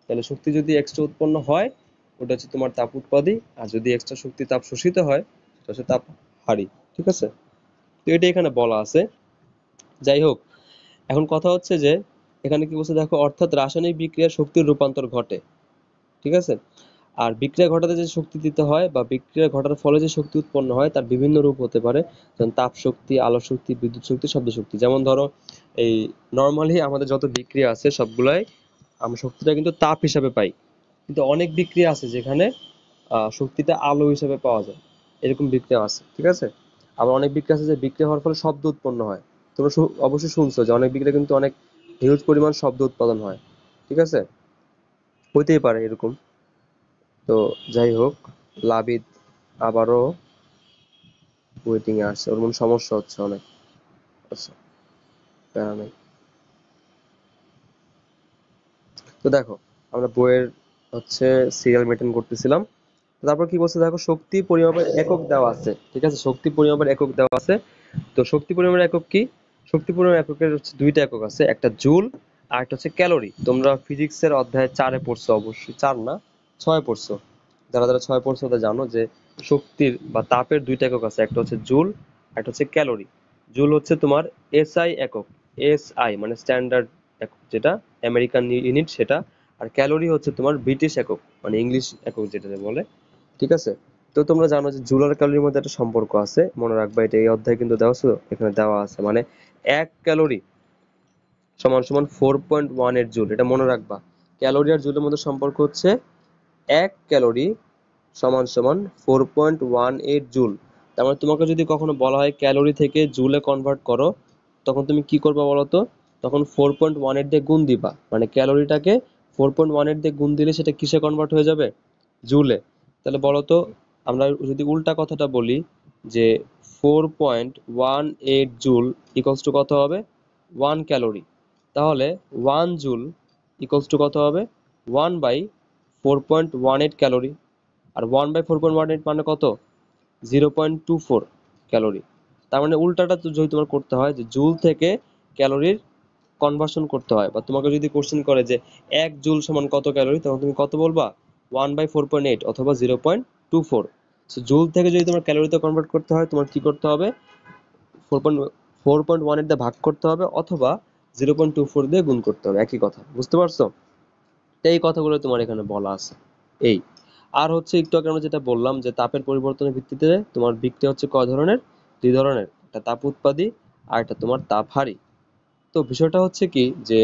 তাহলে শক্তি যদি এক্সট্রা উৎপন্ন হয়, ওটা হচ্ছে তোমার তাপ উৎপাদী। আর যদি এক্সট্রা শক্তি তাপ শোষিত হয়, সেটা হচ্ছে তাপ হারি। ঠিক আছে, তো এটা এখানে বলা আছে। যাই হোক, এখন কথা হচ্ছে যে এখানে কি বলছে দেখো, অর্থাৎ রাসায়নিক বিক্রিয়ার শক্তির রূপান্তর ঘটে। ঠিক আছে, আর বিক্রিয়া ঘটাতে যে শক্তি দিতে হয় বা বিক্রিয়া ঘটার ফলে যে শক্তি উৎপন্ন হয় তার বিভিন্ন রূপ হতে পারে। যেমন তাপ শক্তি, আলো শক্তি, বিদ্যুৎ শক্তি, শব্দ শক্তি। যেমন ধরো এই নর্মালি আমাদের যত বিক্রিয়া আছে সবগুলাই আমরা শক্তিটা কিন্তু তাপ হিসাবে পাই। কিন্তু অনেক বিক্রিয়া আছে যেখানে শক্তিটা আলো হিসাবে পাওয়া যায়, এরকম বিক্রিয়া আছে। ঠিক আছে, আবার অনেক বিক্রিয়া আছে যে বিক্রিয়া হওয়ার ফলে শব্দ উৎপন্ন হয়। তোমরা অবশ্যই শুনছো যে অনেক বিক্রিয়া কিন্তু অনেক হিউজ পরিমাণ শব্দ উৎপাদন হয়। ঠিক আছে, হইতেই পারে এরকম। তো যাই হোক, লাবিদ আবারও ওয়েটিং এ আসছে, ওর মনে হয় সমস্যা হচ্ছে অনেক। আচ্ছা, প্যারা নেই। তো দেখো আমরা বইয়ের হচ্ছে সিরিয়াল মেনটেন করতেছিলাম। তারপর কি বলছে দেখো, শক্তি পরিমাপের একক দেওয়া আছে। ঠিক আছে, শক্তি পরিমাপের একক দেওয়া আছে। তো শক্তি পরিমাপের একক কি? শক্তি পরিমাপের এককের হচ্ছে দুইটা একক আছে, একটা জুল আর একটা হচ্ছে ক্যালোরি। তোমরা ফিজিক্সের অধ্যায় 4-এ পড়ছো, অবশ্যই 4 না 6-এ পড়ছো। যারা যারা 6-এ পড়ছো তারা জানো যে শক্তির বা তাপের দুইটা একক আছে, একটা হচ্ছে জুল, একটা হচ্ছে ক্যালোরি। জুল হচ্ছে তোমার এসআই একক, এসআই মানে স্ট্যান্ডার্ড একক, যেটা আমেরিকান ইউনিট সেটা। আর ক্যালোরি হচ্ছে তোমার ব্রিটিশ একক মানে ইংলিশ একক যেটা বলে। ঠিক আছে, তো তোমরা জানো যে জুল আর ক্যালোরির মধ্যে একটা সম্পর্ক আছে, মনে রাখবা। এটা এই অধ্যায়ে কিন্তু দেওয়া আছে, এখানে দেওয়া আছে। মানে 1 ক্যালোরি সমান সমান 4.18 জুল, এটা মনে রাখবা। ক্যালোরি আর জুলের মধ্যে সম্পর্ক হচ্ছে 1 ক্যালোরি সমান সমান 4.18 জুল। তার মানে তোমাকে যদি কখনো বলা হয় ক্যালোরি থেকে জুলে কনভার্ট করো, তখন তুমি কি করবা বলো তো? তখন 4.18 দিয়ে গুণ দিবা, মানে ক্যালোরিটাকে 4.18 দিয়ে গুণ দিলে সেটা কিসে কনভার্ট হয়ে যাবে? জুলে। তাহলে বলো তো, আমরা যদি উল্টা কথাটা বলি যে 4.18 জুল ইকুয়ালস টু কত হবে? 1 ক্যালোরি। তাহলে 1 জুল ইকুয়ালস টু কত হবে? 1 বাই 4.18 ক্যালোরি। আর 1 বাই 4.18 মানে কত? 0.24 ক্যালোরি। তার মানে উল্টাটা তো যদি তোমার করতে হয় যে জুল থেকে ক্যালোরির কনভার্সন করতে হয়, বা তোমাকে যদি কোশ্চেন করে যে 1 জুল সমান কত ক্যালোরি, তখন তুমি কত বলবা? 1/4.8 অথবা 0.24। জুল থেকে যদি তোমার ক্যালোরিতে কনভার্ট করতে হয়, তোমার কি করতে হবে? 4.18 দিয়ে ভাগ করতে হবে অথবা 0.24 দিয়ে গুণ করতে হবে, একই কথা। বুঝতে পারছো? তো এই কথাগুলো তোমার এখানে বলা আছে। এই আর হচ্ছে একটু আগে আমরা যেটা বললাম যে তাপের পরিবর্তনের ভিত্তিতে তোমার বিক্রিয়া হচ্ছে কয় ধরনের? দুই ধরনের, একটা তাপ উৎপাদী আর একটা তোমার তাপহারী। তো বিষয়টা হচ্ছে কি যে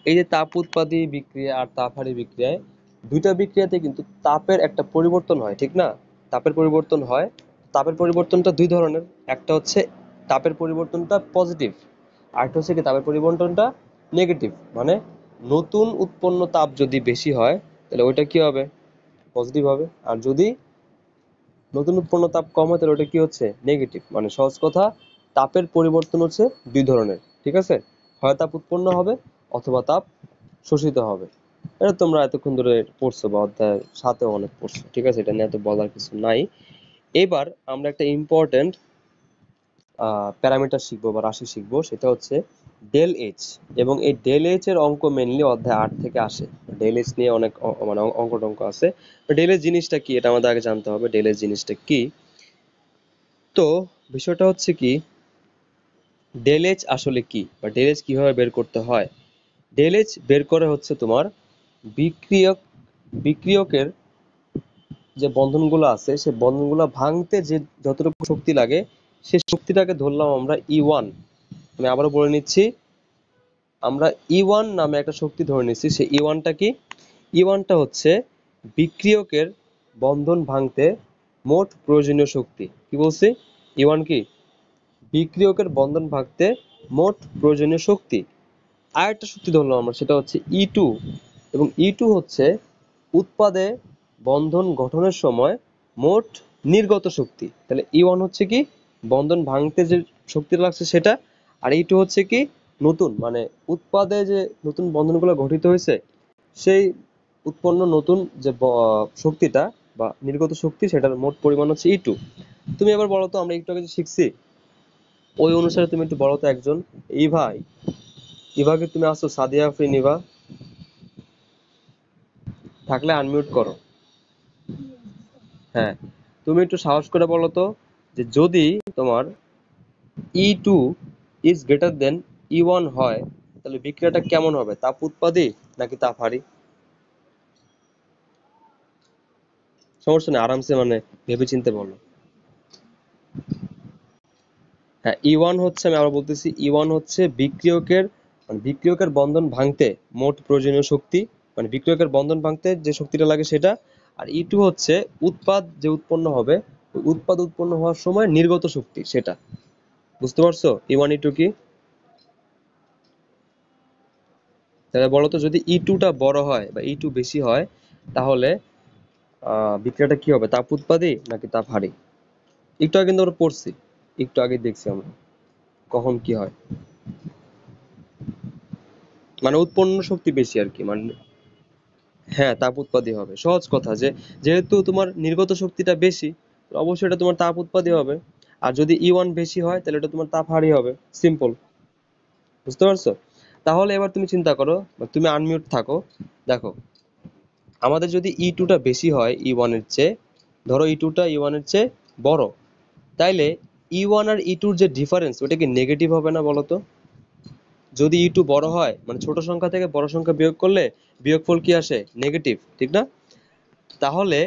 এই যে তাপ উৎপাদী বিক্রিয়া আর তাপহারী বিক্রিয়ায়, দুইটা বিক্রিয়াতে কিন্তু তাপের একটা পরিবর্তন হয়, ঠিক না? তাপের পরিবর্তন হয়। তাপের পরিবর্তনটা দুই ধরনের, একটা হচ্ছে তাপের পরিবর্তনটা পজিটিভ, আর একটা হচ্ছে কি তাপের পরিবর্তনটা নেগেটিভ। মানে নতুন উৎপন্ন তাপ যদি বেশি হয় তাহলে ওইটা কি হবে? পজিটিভ হবে। আর যদি নতুন উৎপন্ন তাপ কম হয় তাহলে ওটা কি হচ্ছে? নেগেটিভ। মানে সহজ কথা, তাপের পরিবর্তন হচ্ছে দুই ধরনের, ঠিক আছে? হয় তাপ উৎপন্ন হবে অথবা তাপ শোষিত হবে। এটা তোমরা এতক্ষণ ধরে পড়ছো বা অধ্যায় 7-এও অনেক পড়ছো, ঠিক আছে? এটা নিয়ে এত বলার কিছু নাই। এবার আমরা একটা ইম্পর্টেন্ট প্যারামিটার শিখবো বা রাশি শিখবো, সেটা হচ্ছে ডেল এইচ। এবং এই ডেল এইচ এর অঙ্ক মেনলি অধ্যায় 8 থেকে আসে। ডেল এইচ নিয়ে অনেক মানে অঙ্ক টঙ্ক আছে। ডেল এইচ জিনিসটা কি এটা আমাদের আগে জানতে হবে, ডেল এইচ জিনিসটা কি। তো বিষয়টা হচ্ছে কি, ডেল এইচ আসলে কি বা ডেল এইচ কিভাবে বের করতে হয়? ডেল এইচ বের করে হচ্ছে তোমার বিক্রিয়ক বিক্রিয়কের যে বন্ধনগুলো আছে সেই বন্ধনগুলো ভাঙতে যে যতটুকু শক্তি লাগে, সেই শক্তিটাকে ধরলাম আমরা E1। আমি আবারও বলে নিচ্ছি, আমরা E1 নামে একটা শক্তি ধরে নিচ্ছি। সেই E1টা কি? E1টা হচ্ছে বিক্রিয়কের বন্ধন ভাঙতে মোট প্রয়োজনীয় শক্তি। কি বলছি? E1 কি? বিক্রিয়কের বন্ধন ভাঙতে মোট প্রয়োজনীয় শক্তি। আর একটা শক্তি ধরলাম আমরা, সেটা হচ্ছে E2। এবং E2 হচ্ছে উৎপাদে বন্ধন গঠনের সময় মোট নির্গত শক্তি। তাহলে E1 হচ্ছে কি? বন্ধন ভাঙতে যে শক্তিটা লাগছে সেটা। আর E2 হচ্ছে কি? নতুন মানে উৎপাদে যে নতুন বন্ধনগুলো গঠিত হয়েছে সেই উৎপন্ন নতুন যে শক্তিটা বা নির্গত শক্তি, সেটার মোট পরিমাণ হচ্ছে E2। তুমি এবার বলো তো, আমরা একটু আগে যে শিখছি ওই অনুসারে তুমি একটু বলো তো একজন। ইভা, ইভাকে তুমি আসো? সাদিয়া আফরিন ইভা থাকলে আনমিউট করো। হ্যাঁ, তুমি একটু সাহস করে বলো তো যে যদি তোমার E2 is greater than E1 হয় তাহলে বিক্রিয়াটা কেমন হবে? তাপ উৎপাদী নাকি তাপহারী? সমস্যা নেই, আরামসে মানে ভেবে চিন্তে বলো। হ্যাঁ, E1 হচ্ছে, আমি আবার বলতেছি, E1 হচ্ছে বিক্রিয়কের মানে বিক্রিয়কের বন্ধন ভাঙতে মোট প্রয়োজনীয় শক্তি, মানে বিক্রিয়কের বন্ধন ভাঙতে যে শক্তিটা লাগে সেটা। আর E2 হচ্ছে উৎপাদ যে উৎপন্ন হবে, ওই উৎপাদ উৎপন্ন হওয়ার সময় নির্গত শক্তি সেটা। বুঝতে পারছো E1 E2 কি? তাহলে বলো তো, যদি E2 টা বড় হয় বা E2 বেশি হয় তাহলে বিক্রিয়াটা কি হবে? তাপ উৎপাদী নাকি তাপহারী? একটু আগে কিন্তু আমরা পড়ছি, একটু আগে দেখছি আমরা কখন কি হয়। মানে উৎপন্ন শক্তি বেশি আর কি, মানে হ্যাঁ, তাপ উৎপাদী হবে। সহজ কথা যে যেহেতু তোমার নির্গত শক্তিটা বেশি, তো অবশ্যই এটা তোমার তাপ উৎপাদী হবে। আর যদি E1 বেশি হয় তাহলে এটা তোমার তাপহারী হবে। সিম্পল। বুঝতে পারছো? তাহলে এবার তুমি চিন্তা করো বা তুমি আনমিউট থাকো। দেখো, আমাদের যদি E2 টা বেশি হয় E1 এর চেয়ে, ধরো E2 টা E1 এর চেয়ে বড়, তাইলে E1 আর E2 র যে ডিফারেন্স ওটা কি নেগেটিভ হবে না বলো তো? যদি E2 বড় হয় মানে ছোট সংখ্যা থেকে বড় সংখ্যা বিয়োগ করলে বিয়োগফল কি আসে? নেগেটিভ, ঠিক না? তাহলে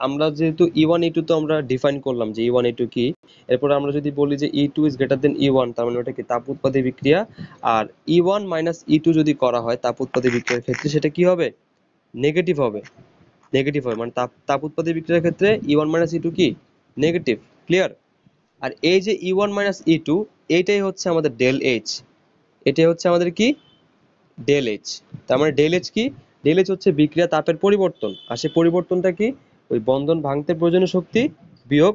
আমরা যেহেতু E1 E2 তো আমরা ডিফাইন করলাম যে E1 E2 কি, এরপর আমরা যদি বলি যে E2 is greater than E1, তার মানে ওটা কি? তাপ উৎপাদী বিক্রিয়া। আর E1 মাইনাস E2 যদি করা হয় তাপ উৎপাদী বিক্রিয়ার ক্ষেত্রে, সেটা কি হবে? নেগেটিভ হবে। নেগেটিভ হয় মানে তাপ তাপ উৎপাদী বিক্রিয়ার ক্ষেত্রে E1 মাইনাস E2 কি? নেগেটিভ। ক্লিয়ার? আর এই যে E1 মাইনাস E2, এইটাই হচ্ছে আমাদের ডেল এইচ। এটাই হচ্ছে আমাদের কি? Del H. তার মানে ডেল এইচ কি? ডেল এইচ হচ্ছে বিক্রিয়া তাপের পরিবর্তন, আর সেই পরিবর্তনটা কি? ওই বন্ধন ভাঙতে প্রয়োজনীয় শক্তি বিয়োগ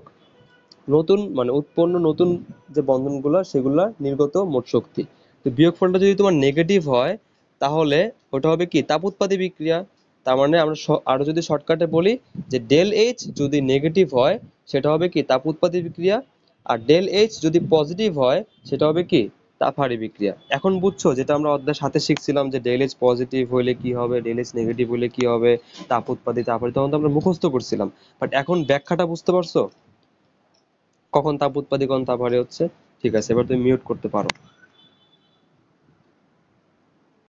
নতুন মানে উৎপন্ন নতুন যে বন্ধনগুলো সেগুলা নির্গত মোট শক্তি। তো বিয়োগফলটা যদি তোমার নেগেটিভ হয় তাহলে ওটা হবে কি? তাপ উৎপাদী বিক্রিয়া। তার মানে আমরা আরো যদি শর্টকাটে বলি যে ডেল এইচ যদি নেগেটিভ হয় সেটা হবে কি? তাপ উৎপাদী বিক্রিয়া। আর ডেল এইচ যদি পজিটিভ হয় সেটা হবে কি? তাপ হারি বিক্রিয়া। এখন বুঝছো যেটা আমরা অধ্যায় সাথে শিখছিলাম যে ডেল এইচ পজিটিভ হইলে কি হবে, ডেল এইচ নেগেটিভ হইলে কি হবে, তাপ উৎপাদী তাপ হারি, তখন তো আমরা মুখস্থ করছিলাম। বাট এখন ব্যাখ্যাটা বুঝতে পারছো কখন তাপ উৎপাদী কখন তাপ হারি হচ্ছে? ঠিক আছে, এবার তুমি মিউট করতে পারো।